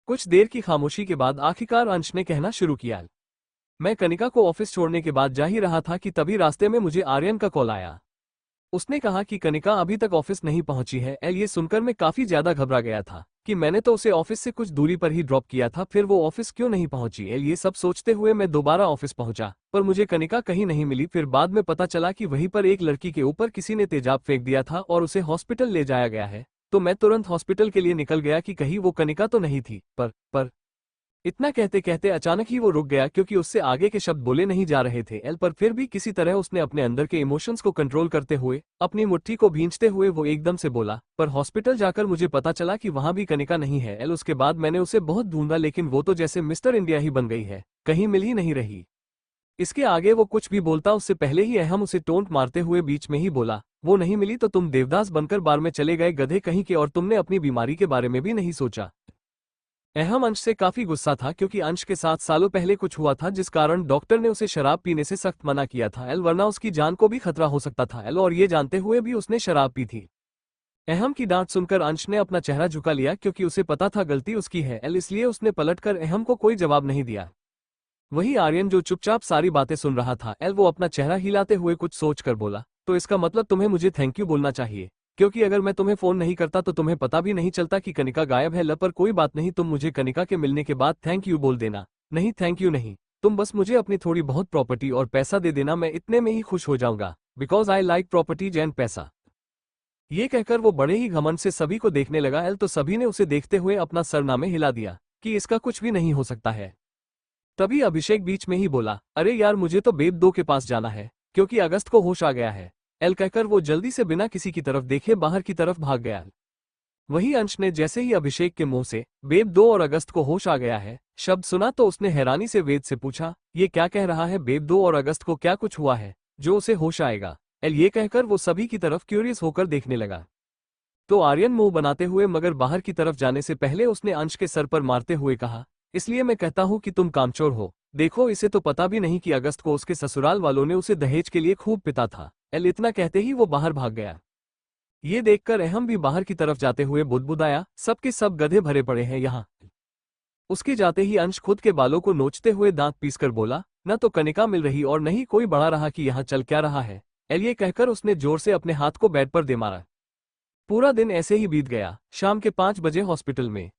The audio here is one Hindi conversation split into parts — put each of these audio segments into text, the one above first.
कुछ देर की खामोशी के बाद आखिरकार अंश ने कहना शुरू किया। मैं कनिका को ऑफिस छोड़ने के बाद जा ही रहा था कि तभी रास्ते में मुझे आर्यन का कॉल आया। उसने कहा कि कनिका अभी तक ऑफिस नहीं पहुंची है। ये सुनकर मैं काफी ज्यादा घबरा गया था कि मैंने तो उसे ऑफिस से कुछ दूरी पर ही ड्रॉप किया था, फिर वो ऑफिस क्यों नहीं पहुंची। ये सब सोचते हुए मैं दोबारा ऑफिस पहुंचा, पर मुझे कनिका कहीं नहीं मिली। फिर बाद में पता चला कि वहीं पर एक लड़की के ऊपर किसी ने तेजाब फेंक दिया था और उसे हॉस्पिटल ले जाया गया है। तो मैं तुरंत हॉस्पिटल के लिए निकल गया कि कहीं वो कनिका तो नहीं थी। पर इतना कहते कहते अचानक ही वो रुक गया, क्योंकि उससे आगे के शब्द बोले नहीं जा रहे थे। पर फिर भी किसी तरह उसने अपने अंदर के इमोशंस को कंट्रोल करते हुए अपनी मुट्ठी को भींचते हुए वो एकदम से बोला, पर हॉस्पिटल जाकर मुझे पता चला कि वहां भी कनिका नहीं है। उसके बाद मैंने उसे बहुत ढूंढा, लेकिन वो तो जैसे मिस्टर इंडिया ही बन गई है, कहीं मिल ही नहीं रही। इसके आगे वो कुछ भी बोलता उससे पहले ही अहम उसे टोंट मारते हुए बीच में ही बोला, वो नहीं मिली तो तुम देवदास बनकर बार में चले गए, गधे कहीं के, और तुमने अपनी बीमारी के बारे में भी नहीं सोचा। अहम अंश से काफी गुस्सा था, क्योंकि अंश के साथ सालों पहले कुछ हुआ था जिस कारण डॉक्टर ने उसे शराब पीने से सख्त मना किया था, वरना उसकी जान को भी खतरा हो सकता था, और ये जानते हुए भी उसने शराब पी थी। अहम की डांट सुनकर अंश ने अपना चेहरा झुका लिया, क्योंकि उसे पता था गलती उसकी है, इसलिए उसने पलटकर अहम को कोई जवाब नहीं दिया। वही आर्यन जो चुपचाप सारी बातें सुन रहा था, वो अपना चेहरा हिलाते हुए कुछ सोचकर बोला, तो इसका मतलब तुम्हें मुझे थैंक यू बोलना चाहिए, क्योंकि अगर मैं तुम्हें फोन नहीं करता तो तुम्हें पता भी नहीं चलता कि कनिका गायब है। पर कोई बात नहीं, तुम मुझे कनिका के मिलने के बाद थैंक यू बोल देना। नहीं, थैंक यू नहीं, तुम बस मुझे अपनी थोड़ी बहुत प्रॉपर्टी और पैसा दे देना, मैं इतने में ही खुश हो जाऊंगा, because I like properties and पैसा। ये कहकर वो बड़े ही घमंड से सभी को देखने लगा। तो सभी ने उसे देखते हुए अपना सरनामे हिला दिया कि इसका कुछ भी नहीं हो सकता है। तभी अभिषेक बीच में ही बोला, अरे यार, मुझे तो बेब 2 के पास जाना है, क्योंकि अगस्त को होश आ गया है। कहकर वो जल्दी से बिना किसी की तरफ देखे बाहर की तरफ भाग गया। वही अंश ने जैसे ही अभिषेक के मुंह से बेब 2 और अगस्त को होश आ गया है शब्द सुना, तो उसने हैरानी से वेद से पूछा, ये क्या कह रहा है? बेब 2 और अगस्त को क्या कुछ हुआ है जो उसे होश आएगा? ये कहकर वो सभी की तरफ क्यूरियस होकर देखने लगा। तो आर्यन मुंह बनाते हुए मगर बाहर की तरफ जाने से पहले उसने अंश के सर पर मारते हुए कहा, इसलिए मैं कहता हूं कि तुम कामचोर हो। देखो, इसे तो पता भी नहीं कि अगस्त को उसके ससुराल वालों ने उसे दहेज के लिए खूब पिटा था। इतना कहते ही वो बाहर भाग गया। ये देखकर अहम भी बाहर की तरफ जाते हुए बुदबुदाया, सबके सब गधे भरे पड़े हैं यहाँ। उसके जाते ही अंश खुद के बालों को नोचते हुए दांत पीसकर बोला, न तो कनिका मिल रही और न ही कोई बड़ा रहा कि यहाँ चल क्या रहा है। ये कहकर उसने जोर से अपने हाथ को बेड पर दे मारा। पूरा दिन ऐसे ही बीत गया। शाम के 5 बजे हॉस्पिटल में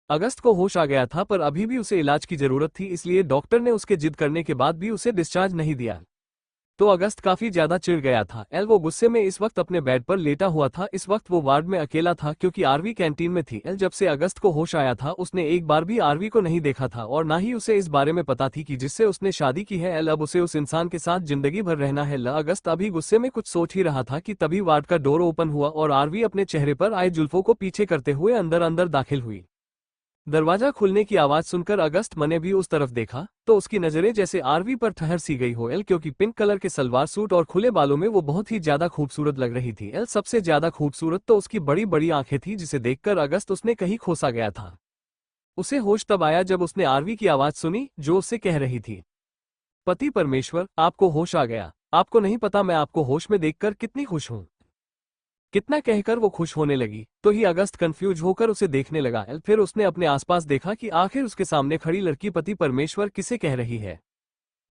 अगस्त को होश आ गया था, पर अभी भी उसे इलाज की जरूरत थी, इसलिए डॉक्टर ने उसके जिद करने के बाद भी उसे डिस्चार्ज नहीं दिया। तो अगस्त काफी ज्यादा चिढ़ गया था। वो गुस्से में इस वक्त अपने बेड पर लेटा हुआ था। इस वक्त वो वार्ड में अकेला था, क्योंकि आरवी कैंटीन में थी। जब से अगस्त को होश आया था उसने एक बार भी आरवी को नहीं देखा था, और ना ही उसे इस बारे में पता थी कि जिससे उसने शादी की है अब उसे उस इंसान के साथ जिंदगी भर रहना है। अगस्त अभी गुस्से में कुछ सोच ही रहा था कि तभी वार्ड का डोर ओपन हुआ और आरवी अपने चेहरे पर आए जुल्फों को पीछे करते हुए अंदर अंदर दाखिल हुई। दरवाजा खुलने की आवाज सुनकर अगस्त ने भी उस तरफ देखा, तो उसकी नजरें जैसे आरवी पर ठहर सी गई हो। क्योंकि पिंक कलर के सलवार सूट और खुले बालों में वो बहुत ही ज्यादा खूबसूरत लग रही थी। सबसे ज्यादा खूबसूरत तो उसकी बड़ी बड़ी आंखें थी, जिसे देखकर अगस्त उसने कहीं खोसा गया था। उसे होश तब आया जब उसने आरवी की आवाज सुनी, जो उससे कह रही थी, पति परमेश्वर, आपको होश आ गया। आपको नहीं पता मैं आपको होश में देखकर कितनी खुश हूं। कितना कहकर वो खुश होने लगी, तो ही अगस्त कंफ्यूज होकर उसे देखने लगा। फिर उसने अपने आसपास देखा कि आखिर उसके सामने खड़ी लड़की पति परमेश्वर किसे कह रही है।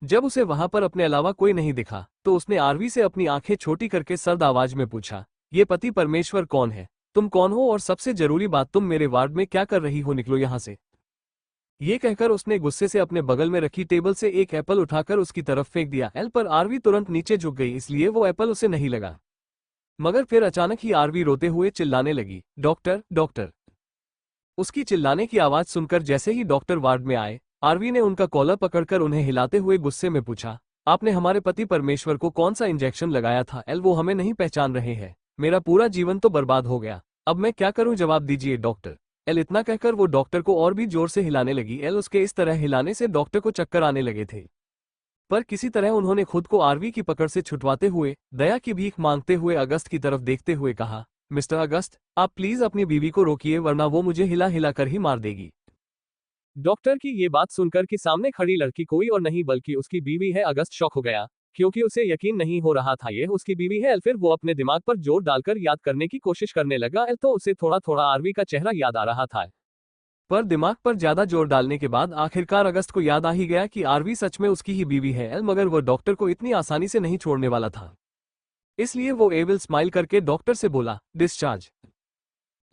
जब उसे वहां पर अपने अलावा कोई नहीं दिखा, तो उसने आरवी से अपनी आंखें छोटी करके सर्द आवाज में पूछा, ये पति परमेश्वर कौन है? तुम कौन हो? और सबसे जरूरी बात, तुम मेरे वार्ड में क्या कर रही हो? निकलो यहां से। ये कहकर उसने गुस्से से अपने बगल में रखी टेबल से एक एप्पल उठाकर उसकी तरफ फेंक दिया। पर आरवी तुरंत नीचे झुक गई, इसलिए वो एप्पल उसे नहीं लगा। मगर फिर अचानक ही आरवी रोते हुए चिल्लाने लगी, डॉक्टर, डॉक्टर। उसकी चिल्लाने की आवाज सुनकर जैसे ही डॉक्टर वार्ड में आए, आरवी ने उनका कॉलर पकड़कर उन्हें हिलाते हुए गुस्से में पूछा, आपने हमारे पति परमेश्वर को कौन सा इंजेक्शन लगाया था? वो हमें नहीं पहचान रहे हैं। मेरा पूरा जीवन तो बर्बाद हो गया, अब मैं क्या करूं? जवाब दीजिए डॉक्टर। इतना कहकर वो डॉक्टर को और भी जोर से हिलाने लगी। उसके इस तरह हिलाने से डॉक्टर को चक्कर आने लगे थे, पर किसी तरह उन्होंने खुद को आरवी की पकड़ से छुटवाते हुए दया की भीख मांगते हुए अगस्त की तरफ देखते हुए कहा, मिस्टर अगस्त, आप प्लीज अपनी बीवी को रोकिए, वरना वो मुझे हिला हिला कर ही मार देगी। डॉक्टर की ये बात सुनकर कि सामने खड़ी लड़की कोई और नहीं बल्कि उसकी बीवी है, अगस्त शॉक हो गया, क्योंकि उसे यकीन नहीं हो रहा था ये उसकी बीवी है। फिर वो अपने दिमाग पर जोर डालकर याद करने की कोशिश करने लगा, तो उसे थोड़ा थोड़ा आरवी का चेहरा याद आ रहा था। पर दिमाग पर ज्यादा जोर डालने के बाद आखिरकार अगस्त को याद आ ही गया कि आरवी सच में उसकी ही बीवी है एल, मगर वो डॉक्टर को इतनी आसानी से नहीं छोड़ने वाला था। इसलिए वो एविल स्माइल करके डॉक्टर से बोला, डिस्चार्ज।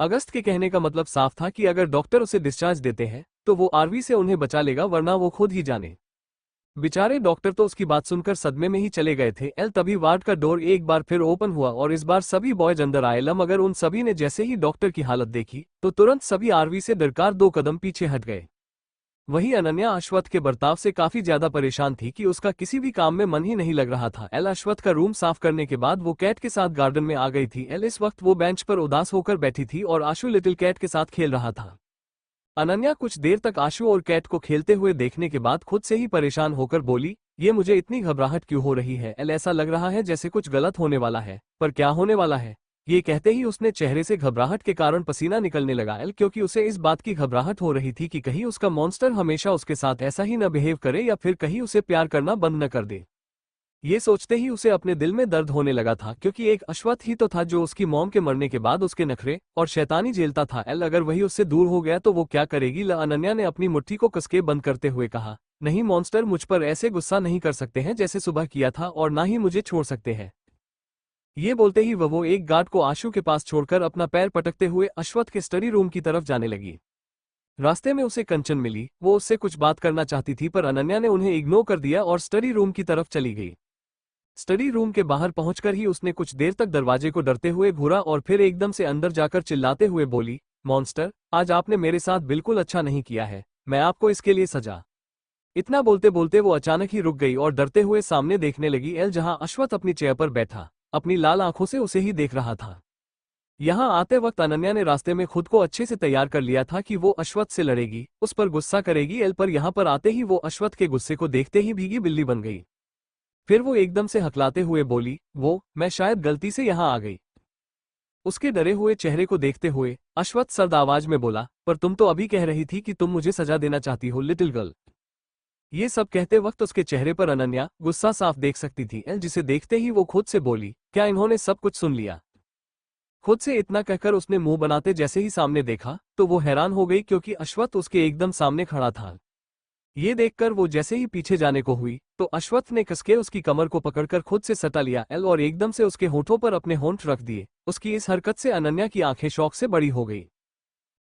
अगस्त के कहने का मतलब साफ था कि अगर डॉक्टर उसे डिस्चार्ज देते हैं तो वो आरवी से उन्हें बचा लेगा, वरना वो खुद ही जाने। बेचारे डॉक्टर तो उसकी बात सुनकर सदमे में ही चले गए थे एल। तभी वार्ड का डोर एक बार फिर ओपन हुआ और इस बार सभी बॉयज अंदर आए ल, मगर उन सभी ने जैसे ही डॉक्टर की हालत देखी तो तुरंत सभी आरवी से डरकर 2 कदम पीछे हट गए। वहीं अनन्या अश्वथ के बर्ताव से काफी ज्यादा परेशान थी कि उसका किसी भी काम में मन ही नहीं लग रहा था एल। अश्वथ का रूम साफ करने के बाद वो कैट के साथ गार्डन में आ गई थी एल। इस वक्त वो बेंच पर उदास होकर बैठी थी और आशु लिटिल कैट के साथ खेल रहा था। अनन्या कुछ देर तक आशु और कैट को खेलते हुए देखने के बाद खुद से ही परेशान होकर बोली, ये मुझे इतनी घबराहट क्यों हो रही है एल? ऐसा लग रहा है जैसे कुछ गलत होने वाला है, पर क्या होने वाला है? ये कहते ही उसने चेहरे से घबराहट के कारण पसीना निकलने लगा एल, क्योंकि उसे इस बात की घबराहट हो रही थी कि कहीं उसका मॉन्स्टर हमेशा उसके साथ ऐसा ही न बिहेव करे या फिर कहीं उसे प्यार करना बंद न कर दे। ये सोचते ही उसे अपने दिल में दर्द होने लगा था, क्योंकि एक अश्वथ ही तो था जो उसकी मॉम के मरने के बाद उसके नखरे और शैतानी झेलता था एल। अगर वही उससे दूर हो गया तो वो क्या करेगी ल? अनन्या ने अपनी मुट्ठी को कसके बंद करते हुए कहा, नहीं मॉन्स्टर, मुझ पर ऐसे गुस्सा नहीं कर सकते हैं जैसे सुबह किया था, और ना ही मुझे छोड़ सकते हैं। ये बोलते ही वो एक गार्ड को आशु के पास छोड़कर अपना पैर पटकते हुए अश्वथ के स्टडी रूम की तरफ जाने लगी। रास्ते में उसे कंचन मिली, वो उससे कुछ बात करना चाहती थी पर अनन्या ने उन्हें इग्नोर कर दिया और स्टडी रूम की तरफ चली गई। स्टडी रूम के बाहर पहुंचकर ही उसने कुछ देर तक दरवाजे को डरते हुए घूरा और फिर एकदम से अंदर जाकर चिल्लाते हुए बोली, मॉन्स्टर, आज आपने मेरे साथ बिल्कुल अच्छा नहीं किया है, मैं आपको इसके लिए सजा। इतना बोलते बोलते वो अचानक ही रुक गई और डरते हुए सामने देखने लगी एल, जहां अश्वथ अपनी चेयर पर बैठा अपनी लाल आंखों से उसे ही देख रहा था। यहां आते वक्त अनन्या ने रास्ते में खुद को अच्छे से तैयार कर लिया था कि वो अश्वथ से लड़ेगी, उस पर गुस्सा करेगी एल, पर यहां पर आते ही वो अश्वथ के गुस्से को देखते ही भीगी बिल्ली बन गई। फिर वो एकदम से हकलाते हुए बोली, मैं शायद गलती से यहां आ गई। उसके डरे हुए चेहरे को देखते हुए अश्वथ सर्द आवाज में बोला, पर तुम तो अभी कह रही थी कि तुम मुझे सजा देना चाहती हो लिटिल गर्ल। ये सब कहते वक्त उसके चेहरे पर अनन्या गुस्सा साफ देख सकती थी एल, जिसे देखते ही वो खुद से बोली, क्या इन्होंने सब कुछ सुन लिया? खुद से इतना कहकर उसने मुंह बनाते जैसे ही सामने देखा तो वो हैरान हो गई, क्योंकि अश्वथ उसके एकदम सामने खड़ा था। ये देखकर वो जैसे ही पीछे जाने को हुई तो अश्वथ ने कसके उसकी कमर को पकड़कर खुद से सटा लिया एल, और एकदम से उसके होठों पर अपने होंठ रख दिए। उसकी इस हरकत से अनन्या की आंखें शौक से बड़ी हो गई।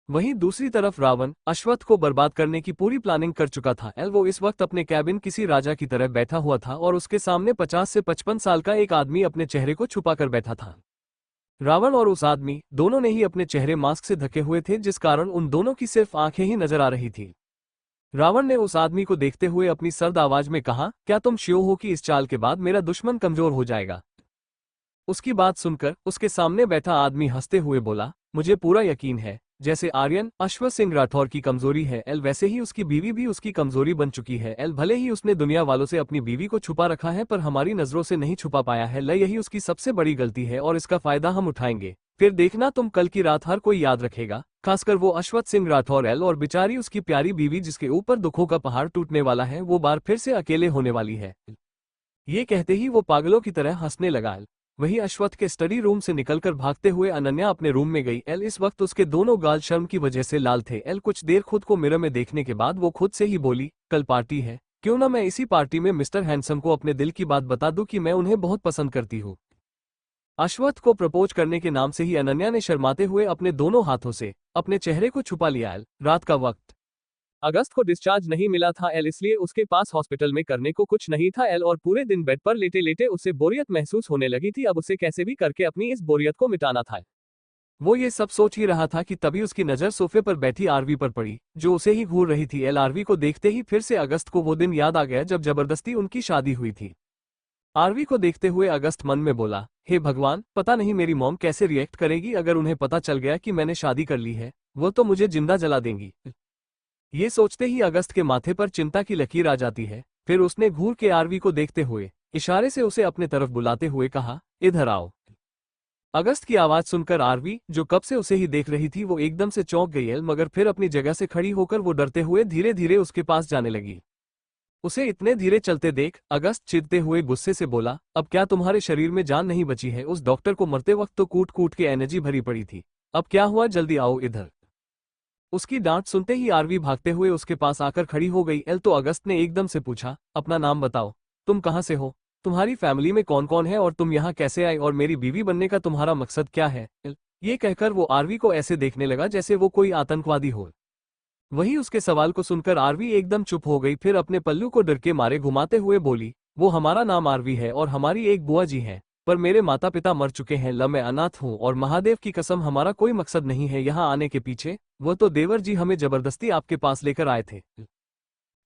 वहीं दूसरी तरफ रावण अश्वथ को बर्बाद करने की पूरी प्लानिंग कर चुका था एल। वो इस वक्त अपने कैबिन किसी राजा की तरह बैठा हुआ था और उसके सामने 50 से 55 साल का एक आदमी अपने चेहरे को छुपा कर बैठा था। रावण और उस आदमी दोनों ने ही अपने चेहरे मास्क से ढके हुए थे, जिस कारण उन दोनों की सिर्फ आंखें ही नजर आ रही थी। रावण ने उस आदमी को देखते हुए अपनी सर्द आवाज में कहा, क्या तुम श्योर हो कि इस चाल के बाद मेरा दुश्मन कमजोर हो जाएगा? उसकी बात सुनकर उसके सामने बैठा आदमी हंसते हुए बोला, मुझे पूरा यकीन है, जैसे आर्यन अश्वथ सिंह राठौर की कमजोरी है एल, वैसे ही उसकी बीवी भी उसकी कमजोरी बन चुकी है एल। भले ही उसने दुनिया वालों से अपनी बीवी को छुपा रखा है, पर हमारी नजरों से नहीं छुपा पाया है। यही उसकी सबसे बड़ी गलती है और इसका फायदा हम उठाएंगे। फिर देखना तुम कल की रात हर कोई याद रखेगा, खासकर वो अश्वथ सिंह राठौर एल, और बेचारी उसकी प्यारी बीवी जिसके ऊपर दुखों का पहाड़ टूटने वाला है, वो बार फिर से अकेले होने वाली है। ये कहते ही वो पागलों की तरह हंसने लगा एल। वही अश्वथ के स्टडी रूम से निकलकर भागते हुए अनन्या अपने रूम में गई एल। इस वक्त उसके दोनों गाल शर्म की वजह से लाल थे एल। कुछ देर खुद को मिरर में देखने के बाद वो खुद से ही बोली, कल पार्टी है, क्यों ना मैं इसी पार्टी में मिस्टर हैंडसम को अपने दिल की बात बता दूं कि मैं उन्हें बहुत पसंद करती हूँ। अश्वथ को प्रपोज करने के नाम से ही अनन्या ने शर्माते हुए अपने दोनों हाथों से अपने चेहरे को छुपा लिया एल। रात का वक्त, अगस्त को डिस्चार्ज नहीं मिला था एल, इसलिए उसके पास हॉस्पिटल में करने को कुछ नहीं था एल, और पूरे दिन बेड पर लेटे लेटे उसे बोरियत महसूस होने लगी थी। अब उसे कैसे भी करके अपनी इस बोरियत को मिटाना था। वो ये सब सोच ही रहा था कि तभी उसकी नजर सोफे पर बैठी आरवी पर पड़ी, जो उसे ही घूर रही थी एल। आरवी को देखते ही फिर से अगस्त को वो दिन याद आ गया जब जबरदस्ती उनकी शादी हुई थी। आरवी को देखते हुए अगस्त मन में बोला, हे भगवान, पता नहीं मेरी मॉम कैसे रिएक्ट करेगी अगर उन्हें पता चल गया कि मैंने शादी कर ली है। वो तो मुझे जिंदा जला देंगी। ये सोचते ही अगस्त के माथे पर चिंता की लकीर आ जाती है। फिर उसने घूर के आरवी को देखते हुए इशारे से उसे अपने तरफ बुलाते हुए कहा, इधर आओ। अगस्त की आवाज सुनकर आरवी, जो कब से उसे ही देख रही थी, वो एकदम से चौंक गई है, मगर फिर अपनी जगह से खड़ी होकर वो डरते हुए धीरे धीरे उसके पास जाने लगी। उसे इतने धीरे चलते देख अगस्त चिढ़ते हुए गुस्से से बोला, अब क्या तुम्हारे शरीर में जान नहीं बची है? उस डॉक्टर को मरते वक्त तो कूट कूट के एनर्जी भरी पड़ी थी, अब क्या हुआ? जल्दी आओ इधर। उसकी डांट सुनते ही आरवी भागते हुए उसके पास आकर खड़ी हो गई। तो अगस्त ने एकदम से पूछा, अपना नाम बताओ, तुम कहाँ से हो, तुम्हारी फैमिली में कौन कौन है और तुम यहाँ कैसे आए और मेरी बीवी बनने का तुम्हारा मकसद क्या है। ये कहकर वो आरवी को ऐसे देखने लगा जैसे वो कोई आतंकवादी हो। वही उसके सवाल को सुनकर आरवी एकदम चुप हो गई, फिर अपने पल्लू को डर के मारे घुमाते हुए बोली, वो हमारा नाम आरवी है और हमारी एक बुआ जी है, पर मेरे माता पिता मर चुके हैं, मैं अनाथ हूँ और महादेव की कसम हमारा कोई मकसद नहीं है यहाँ आने के पीछे, वो तो देवर जी हमें जबरदस्ती आपके पास लेकर आए थे।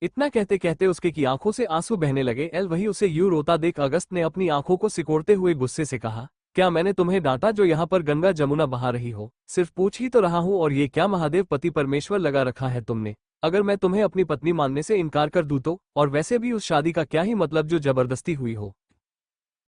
इतना कहते कहते उसके की आंखों से आंसू बहने लगे। वही उसे यूं रोता देख अगस्त ने अपनी आंखों को सिकोड़ते हुए गुस्से से कहा, क्या मैंने तुम्हें डांटा जो यहाँ पर गंगा जमुना बहा रही हो, सिर्फ पूछ ही तो रहा हूँ, और ये क्या महादेव पति परमेश्वर लगा रखा है तुमने, अगर मैं तुम्हें अपनी पत्नी मानने से इनकार कर दूं तो, और वैसे भी उस शादी का क्या ही मतलब जो जबरदस्ती हुई हो।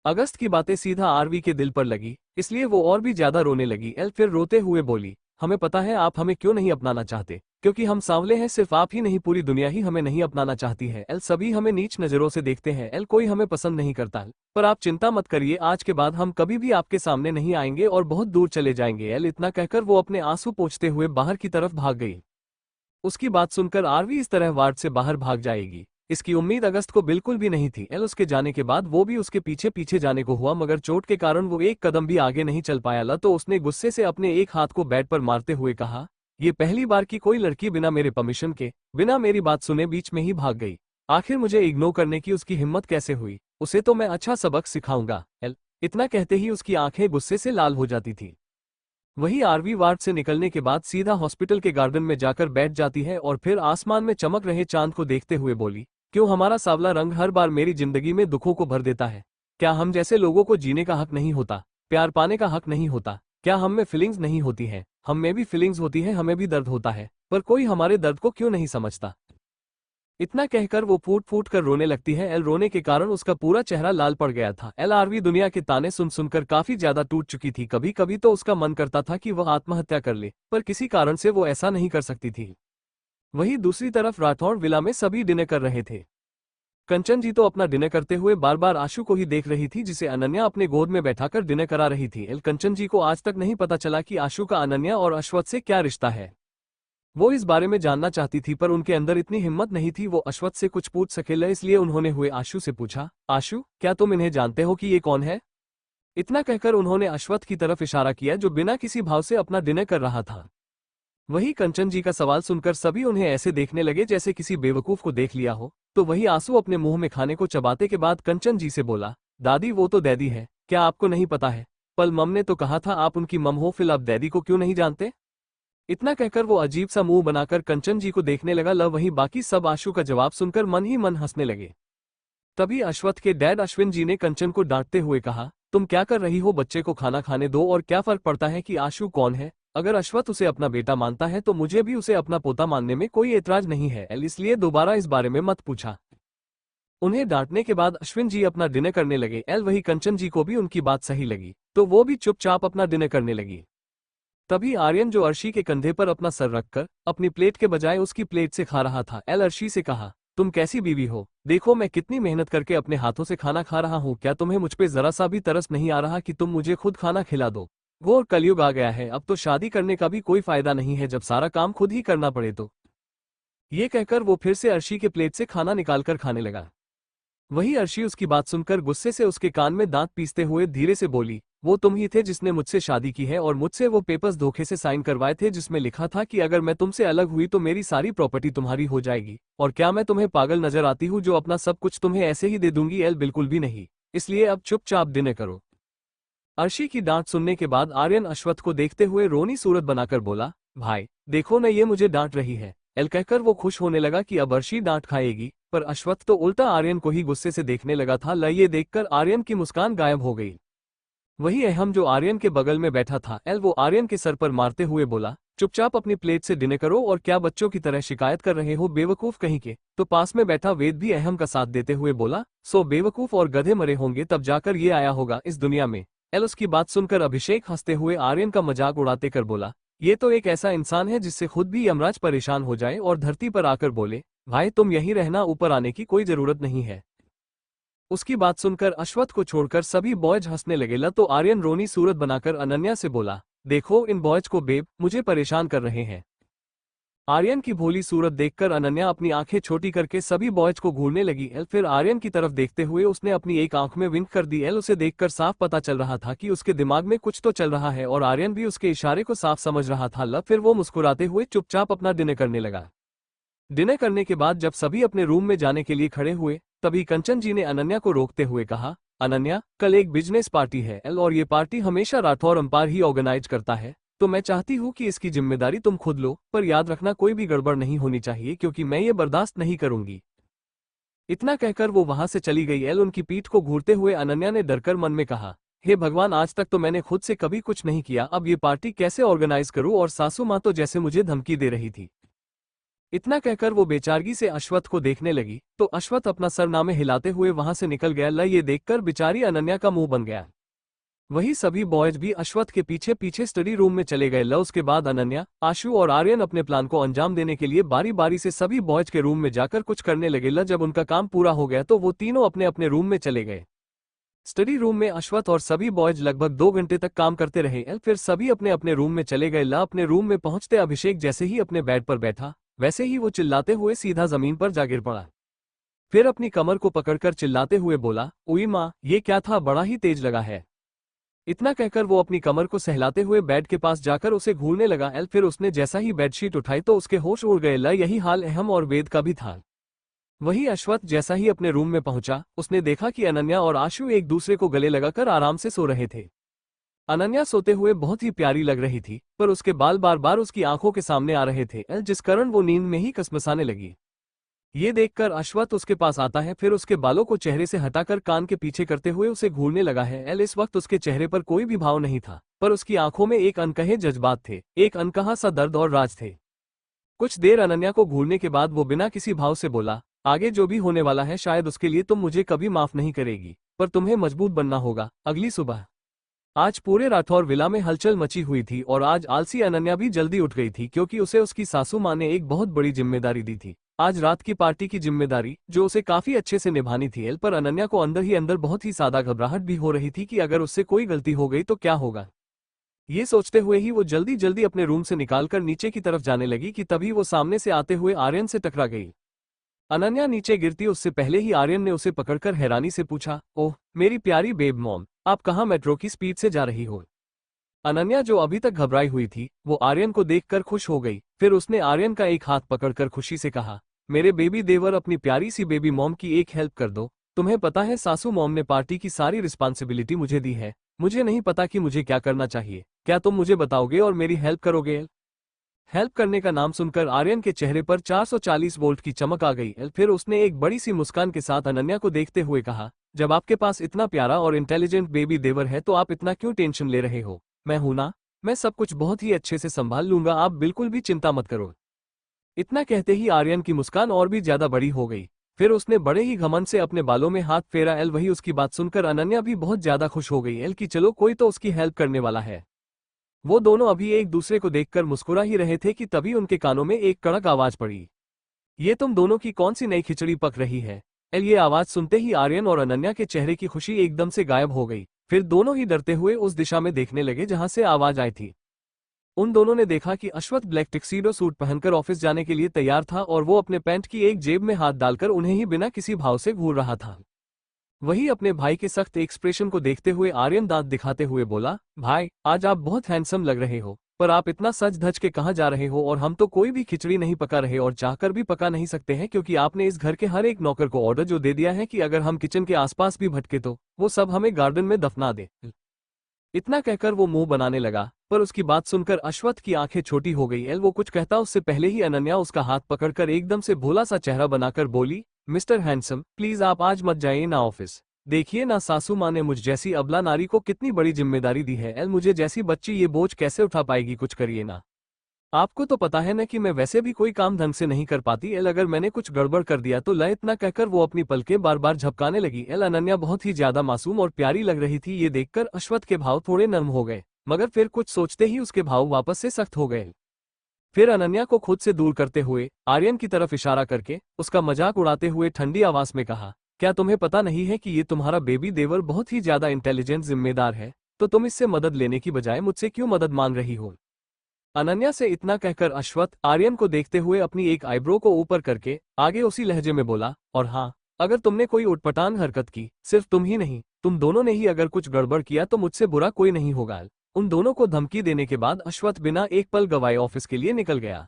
अगस्त की बातें सीधा आरवी के दिल पर लगी, इसलिए वो और भी ज्यादा रोने लगी। फिर रोते हुए बोली, हमें पता है आप हमें क्यों नहीं अपनाना चाहते, क्योंकि हम सांवले हैं, सिर्फ आप ही नहीं पूरी दुनिया ही हमें नहीं अपनाना चाहती है। सभी हमें नीच नजरों से देखते हैं, कोई हमें पसंद नहीं करता, पर आप चिंता मत करिए, आज के बाद हम कभी भी आपके सामने नहीं आएंगे और बहुत दूर चले जाएंगे। इतना कहकर वो अपने आंसू पोंछते हुए बाहर की तरफ भाग गई। उसकी बात सुनकर आरवी इस तरह वार्ड से बाहर भाग जाएगी, इसकी उम्मीद अगस्त को बिल्कुल भी नहीं थी। उसके जाने के बाद वो भी उसके पीछे पीछे जाने को हुआ, मगर चोट के कारण वो एक कदम भी आगे नहीं चल पाया। तो उसने गुस्से से अपने एक हाथ को बेड पर मारते हुए कहा, ये पहली बार की कोई लड़की बिना मेरे परमिशन के, बिना मेरी बात सुने बीच में ही भाग गई, आखिर मुझे इग्नोर करने की उसकी हिम्मत कैसे हुई, उसे तो मैं अच्छा सबक सिखाऊंगा। इतना कहते ही उसकी आंखें गुस्से से लाल हो जाती थी। वही आरवी वार्ड से निकलने के बाद सीधा हॉस्पिटल के गार्डन में जाकर बैठ जाती है और फिर आसमान में चमक रहे चांद को देखते हुए बोली, क्यों हमारा सांवला रंग हर बार मेरी जिंदगी में दुखों को भर देता है, क्या हम जैसे लोगों को जीने का हक नहीं होता, प्यार पाने का हक नहीं होता, क्या हम में फीलिंग्स नहीं होती हैं, हम में भी फीलिंग्स होती हैं, हमें भी दर्द होता है, पर कोई हमारे दर्द को क्यों नहीं समझता। इतना कहकर वो फूट फूट कर रोने लगती है। रोने के कारण उसका पूरा चेहरा लाल पड़ गया था। आरवी दुनिया के ताने सुन सुनकर काफी ज्यादा टूट चुकी थी, कभी कभी तो उसका मन करता था कि वह आत्महत्या कर ले, पर किसी कारण से वो ऐसा नहीं कर सकती थी। वहीं दूसरी तरफ राठौड़ विला में सभी डिनर कर रहे थे। कंचन जी तो अपना डिनर करते हुए बार बार आशु को ही देख रही थी, जिसे अनन्या अपने गोद में बैठाकर डिनर करा रही थी। कंचन जी को आज तक नहीं पता चला कि आशु का अनन्या और अश्वत्थ से क्या रिश्ता है। वो इस बारे में जानना चाहती थी, पर उनके अंदर इतनी हिम्मत नहीं थी वो अश्वत्थ से कुछ पूछ सके, इसलिए उन्होंने हुए आशु से पूछा, आशु क्या तुम इन्हें जानते हो कि ये कौन है। इतना कहकर उन्होंने अश्वत्थ की तरफ इशारा किया जो बिना किसी भाव से अपना डिनर कर रहा था। वही कंचन जी का सवाल सुनकर सभी उन्हें ऐसे देखने लगे जैसे किसी बेवकूफ को देख लिया हो। तो वही आंसू अपने मुंह में खाने को चबाते के बाद कंचन जी से बोला, दादी वो तो दैदी है, क्या आपको नहीं पता है, पल मम ने तो कहा था आप उनकी मम हो, फिर आप डैडी को क्यों नहीं जानते। इतना कहकर वो अजीब सा मुंह बनाकर कंचन जी को देखने लगा। वही बाकी सब आशु का जवाब सुनकर मन ही मन हंसने लगे। तभी अश्वत्थ के डैड अश्विन जी ने कंचन को डांटते हुए कहा, तुम क्या कर रही हो, बच्चे को खाना खाने दो, और क्या फर्क पड़ता है कि आशु कौन है, अगर अश्वत्थ उसे अपना बेटा मानता है तो मुझे भी उसे अपना पोता मानने में कोई एतराज नहीं है, इसलिए दोबारा इस बारे में मत पूछा। उन्हें डांटने के बाद अश्विन जी अपना डिनर करने लगे। वही कंचन जी को भी उनकी बात सही लगी, तो वो भी चुपचाप अपना डिनर करने लगी। तभी आर्यन जो अर्शी के कंधे पर अपना सर रखकर अपनी प्लेट के बजाय उसकी प्लेट से खा रहा था, अर्शी से कहा, तुम कैसी बीवी हो, देखो मैं कितनी मेहनत करके अपने हाथों से खाना खा रहा हूँ, क्या तुम्हें मुझ पे जरा सा भी तरस नहीं आ रहा कि तुम मुझे खुद खाना खिला दो। घोर कलयुग आ गया है, अब तो शादी करने का भी कोई फायदा नहीं है जब सारा काम खुद ही करना पड़े तो। ये कहकर वो फिर से अर्शी के प्लेट से खाना निकालकर खाने लगा। वही अर्शी उसकी बात सुनकर गुस्से से उसके कान में दांत पीसते हुए धीरे से बोली, वो तुम ही थे जिसने मुझसे शादी की है और मुझसे वो पेपर्स धोखे से साइन करवाए थे जिसमें लिखा था कि अगर मैं तुमसे अलग हुई तो मेरी सारी प्रॉपर्टी तुम्हारी हो जाएगी, और क्या मैं तुम्हें पागल नजर आती हूँ जो अपना सब कुछ तुम्हें ऐसे ही दे दूंगी। बिल्कुल भी नहीं, इसलिए अब चुपचाप डिनर करो। अर्शी की डांट सुनने के बाद आर्यन अश्वत्थ को देखते हुए रोनी सूरत बनाकर बोला, भाई देखो न ये मुझे डांट रही है। कहकर वो खुश होने लगा कि अब अर्शी डांट खाएगी, पर अश्वत्थ तो उल्टा आर्यन को ही गुस्से से देखने लगा था। ये देखकर आर्यन की मुस्कान गायब हो गई। वही अहम जो आर्यन के बगल में बैठा था, वो आर्यन के सर पर मारते हुए बोला, चुपचाप अपनी प्लेट से डिनर करो और क्या बच्चों की तरह शिकायत कर रहे हो, बेवकूफ कहीं के। तो पास में बैठा वेद भी अहम का साथ देते हुए बोला, सो बेवकूफ और गधे मरे होंगे तब जाकर ये आया होगा इस दुनिया में। उसकी बात सुनकर अभिषेक हंसते हुए आर्यन का मजाक उड़ाते कर बोला, ये तो एक ऐसा इंसान है जिससे खुद भी यमराज परेशान हो जाए और धरती पर आकर बोले, भाई तुम यहीं रहना, ऊपर आने की कोई जरूरत नहीं है। उसकी बात सुनकर अश्वत्थ को छोड़कर सभी बॉयज हंसने लगे। तो आर्यन रोनी सूरत बनाकर अनन्या से बोला, देखो इन बॉयज को बेब मुझे परेशान कर रहे हैं। आर्यन की भोली सूरत देखकर अनन्या अपनी आंखें छोटी करके सभी बॉयज को घूरने लगी। फिर आर्यन की तरफ देखते हुए उसने अपनी एक आंख में विंक कर दी। उसे देखकर साफ पता चल रहा था कि उसके दिमाग में कुछ तो चल रहा है और आर्यन भी उसके इशारे को साफ समझ रहा था। फिर वो मुस्कुराते हुए चुपचाप अपना डिनर करने लगा। डिनर करने के बाद जब सभी अपने रूम में जाने के लिए खड़े हुए, तभी कंचन जी ने अनन्या को रोकते हुए कहा, अनन्या, कल एक बिजनेस पार्टी है और ये पार्टी हमेशा राठौर अंपार ही ऑर्गेनाइज करता है, तो मैं चाहती हूँ कि इसकी जिम्मेदारी तुम खुद लो, पर याद रखना कोई भी गड़बड़ नहीं होनी चाहिए क्योंकि मैं ये बर्दाश्त नहीं करूंगी। इतना कहकर वो वहां से चली गई। उनकी पीठ को घूरते हुए अनन्या ने डरकर मन में कहा, हे भगवान, आज तक तो मैंने खुद से कभी कुछ नहीं किया, अब ये पार्टी कैसे ऑर्गेनाइज करूं, और सासू माँ तो जैसे मुझे धमकी दे रही थी। इतना कहकर वो बेचारगी से अश्वत्थ को देखने लगी तो अश्वत्थ अपना सरनामे हिलाते हुए वहां से निकल गया। ये देखकर बेचारी अनन्या का मुंह बन गया। वही सभी बॉयज भी अश्वत्थ के पीछे पीछे स्टडी रूम में चले गए। उसके बाद अनन्या, आशु और आर्यन अपने प्लान को अंजाम देने के लिए बारी बारी से सभी बॉयज के रूम में जाकर कुछ करने लगे। जब उनका काम पूरा हो गया तो वो तीनों अपने अपने रूम में चले गए। स्टडी रूम में अश्वत्थ और सभी बॉयज लगभग 2 घंटे तक काम करते रहे। फिर सभी अपने अपने रूम में चले गए। अपने रूम में पहुंचते अभिषेक जैसे ही अपने बेड पर बैठा, वैसे ही वो चिल्लाते हुए सीधा जमीन पर जा गिर पड़ा। फिर अपनी कमर को पकड़कर चिल्लाते हुए बोला, उई माँ, ये क्या था, बड़ा ही तेज लगा है। इतना कहकर वो अपनी कमर को सहलाते हुए बेड के पास जाकर उसे घूरने लगा। फिर उसने जैसा ही बेडशीट उठाई तो उसके होश उड़ गए। यही हाल अहम और वेद का भी था। वही अश्वत्थ जैसा ही अपने रूम में पहुंचा, उसने देखा कि अनन्या और आशु एक दूसरे को गले लगाकर आराम से सो रहे थे। अनन्या सोते हुए बहुत ही प्यारी लग रही थी, पर उसके बाल बार बार उसकी आंखों के सामने आ रहे थे, जिस कारण वो नींद में ही कसमसाने लगी। ये देखकर अश्वत्थ उसके पास आता है, फिर उसके बालों को चेहरे से हटाकर कान के पीछे करते हुए उसे घूरने लगा है। इस वक्त उसके चेहरे पर कोई भी भाव नहीं था, पर उसकी आंखों में एक अनकहे जज्बात थे, एक अनकहा सा दर्द और राज थे। कुछ देर अनन्या को घूरने के बाद वो बिना किसी भाव से बोला, आगे जो भी होने वाला है शायद उसके लिए तुम मुझे कभी माफ नहीं करेगी, पर तुम्हें मजबूत बनना होगा। अगली सुबह आज पूरे राठौर विला में हलचल मची हुई थी और आज आलसी अनन्या भी जल्दी उठ गई थी क्योंकि उसे उसकी सासू माँ ने एक बहुत बड़ी जिम्मेदारी दी थी। आज रात की पार्टी की जिम्मेदारी जो उसे काफी अच्छे से निभानी थी। पर अनन्या को अंदर ही अंदर बहुत ही ज्यादा घबराहट भी हो रही थी कि अगर उससे कोई गलती हो गई तो क्या होगा। ये सोचते हुए ही वो जल्दी जल्दी अपने रूम से निकालकर नीचे की तरफ जाने लगी कि तभी वो सामने से आते हुए आर्यन से टकरा गई। अनन्या नीचे गिरती उससे पहले ही आर्यन ने उसे पकड़कर हैरानी से पूछा, ओह मेरी प्यारी बेब मॉम, आप कहाँ मेट्रो की स्पीड से जा रही हो। अनन्या जो अभी तक घबराई हुई थी वो आर्यन को देखकर खुश हो गई। फिर उसने आर्यन का एक हाथ पकड़कर खुशी से कहा, मेरे बेबी देवर, अपनी प्यारी सी बेबी मॉम की एक हेल्प कर दो। तुम्हें पता है सासू मॉम ने पार्टी की सारी रिस्पॉन्सिबिलिटी मुझे दी है, मुझे नहीं पता कि मुझे क्या करना चाहिए, क्या तुम मुझे बताओगे और मेरी हेल्प करोगे। हेल्प करने का नाम सुनकर आर्यन के चेहरे पर 440 वोल्ट की चमक आ गई। फिर उसने एक बड़ी सी मुस्कान के साथ अनन्या को देखते हुए कहा, जब आपके पास इतना प्यारा और इंटेलिजेंट बेबी देवर है तो आप इतना क्यों टेंशन ले रहे हो। मैं हूं ना, मैं सब कुछ बहुत ही अच्छे से संभाल लूंगा, आप बिल्कुल भी चिंता मत करो। इतना कहते ही आर्यन की मुस्कान और भी ज्यादा बड़ी हो गई। फिर उसने बड़े ही घमंड से अपने बालों में हाथ फेरा। वही उसकी बात सुनकर अनन्या भी बहुत ज्यादा खुश हो गई कि चलो कोई तो उसकी हेल्प करने वाला है। वो दोनों अभी एक दूसरे को देखकर मुस्कुरा ही रहे थे कि तभी उनके कानों में एक कड़क आवाज पड़ी, ये तुम दोनों की कौन सी नई खिचड़ी पक रही है। ये आवाज सुनते ही आर्यन और अनन्या के चेहरे की खुशी एकदम से गायब हो गई। फिर दोनों ही डरते हुए उस दिशा में देखने लगे जहां से आवाज आई थी। उन दोनों ने देखा कि अश्वत्थ ब्लैक टक्सीडो सूट पहनकर ऑफिस जाने के लिए तैयार था और वो अपने पैंट की एक जेब में हाथ डालकर उन्हें ही बिना किसी भाव से घूर रहा था। वही अपने भाई के सख्त एक्सप्रेशन को देखते हुए आर्यन दांत दिखाते हुए बोला, भाई आज आप बहुत हैंडसम लग रहे हो, पर आप इतना सज धज के कहाँ जा रहे हो, और हम तो कोई भी खिचड़ी नहीं पका रहे और चाहकर भी पका नहीं सकते हैं क्योंकि आपने इस घर के हर एक नौकर को ऑर्डर जो दे दिया है कि अगर हम किचन के आसपास भी भटके तो वो सब हमें गार्डन में दफना दे। इतना कहकर वो मुंह बनाने लगा, पर उसकी बात सुनकर अश्वत्थ की आंखें छोटी हो गई। वो कुछ कहता उससे पहले ही अनन्या उसका हाथ पकड़कर एकदम से भोला सा चेहरा बनाकर बोली, मिस्टर हैंडसम, प्लीज आप आज मत जाइए ना ऑफिस। देखिए ना सासू माँ ने मुझ जैसी अबला नारी को कितनी बड़ी जिम्मेदारी दी है। मुझे जैसी बच्ची ये बोझ कैसे उठा पाएगी, कुछ करिए ना। आपको तो पता है ना कि मैं वैसे भी कोई काम ढंग से नहीं कर पाती। अगर मैंने कुछ गड़बड़ कर दिया तो इतना कहकर वो अपनी पलकें बार बार झपकाने लगी। अनन्या बहुत ही ज्यादा मासूम और प्यारी लग रही थी। ये देखकर अश्वत्थ के भाव थोड़े नर्म हो गए, मगर फिर कुछ सोचते ही उसके भाव वापस से सख्त हो गए। फिर अनन्या को खुद से दूर करते हुए आर्यन की तरफ इशारा करके उसका मजाक उड़ाते हुए ठंडी आवाज में कहा, क्या तुम्हें पता नहीं है कि ये तुम्हारा बेबी देवर बहुत ही ज्यादा इंटेलिजेंट जिम्मेदार है, तो तुम इससे मदद लेने की बजाय मुझसे क्यों मदद मांग रही हो। अनन्या से इतना कहकर अश्वत्थ आर्यन को देखते हुए अपनी एक आईब्रो को ऊपर करके आगे उसी लहजे में बोला, और हाँ, अगर तुमने कोई उटपटांग हरकत की, सिर्फ तुम ही नहीं, तुम दोनों ने ही अगर कुछ गड़बड़ किया तो मुझसे बुरा कोई नहीं होगा। उन दोनों को धमकी देने के बाद अश्वत्थ बिना एक पल गवाए ऑफिस के लिए निकल गया।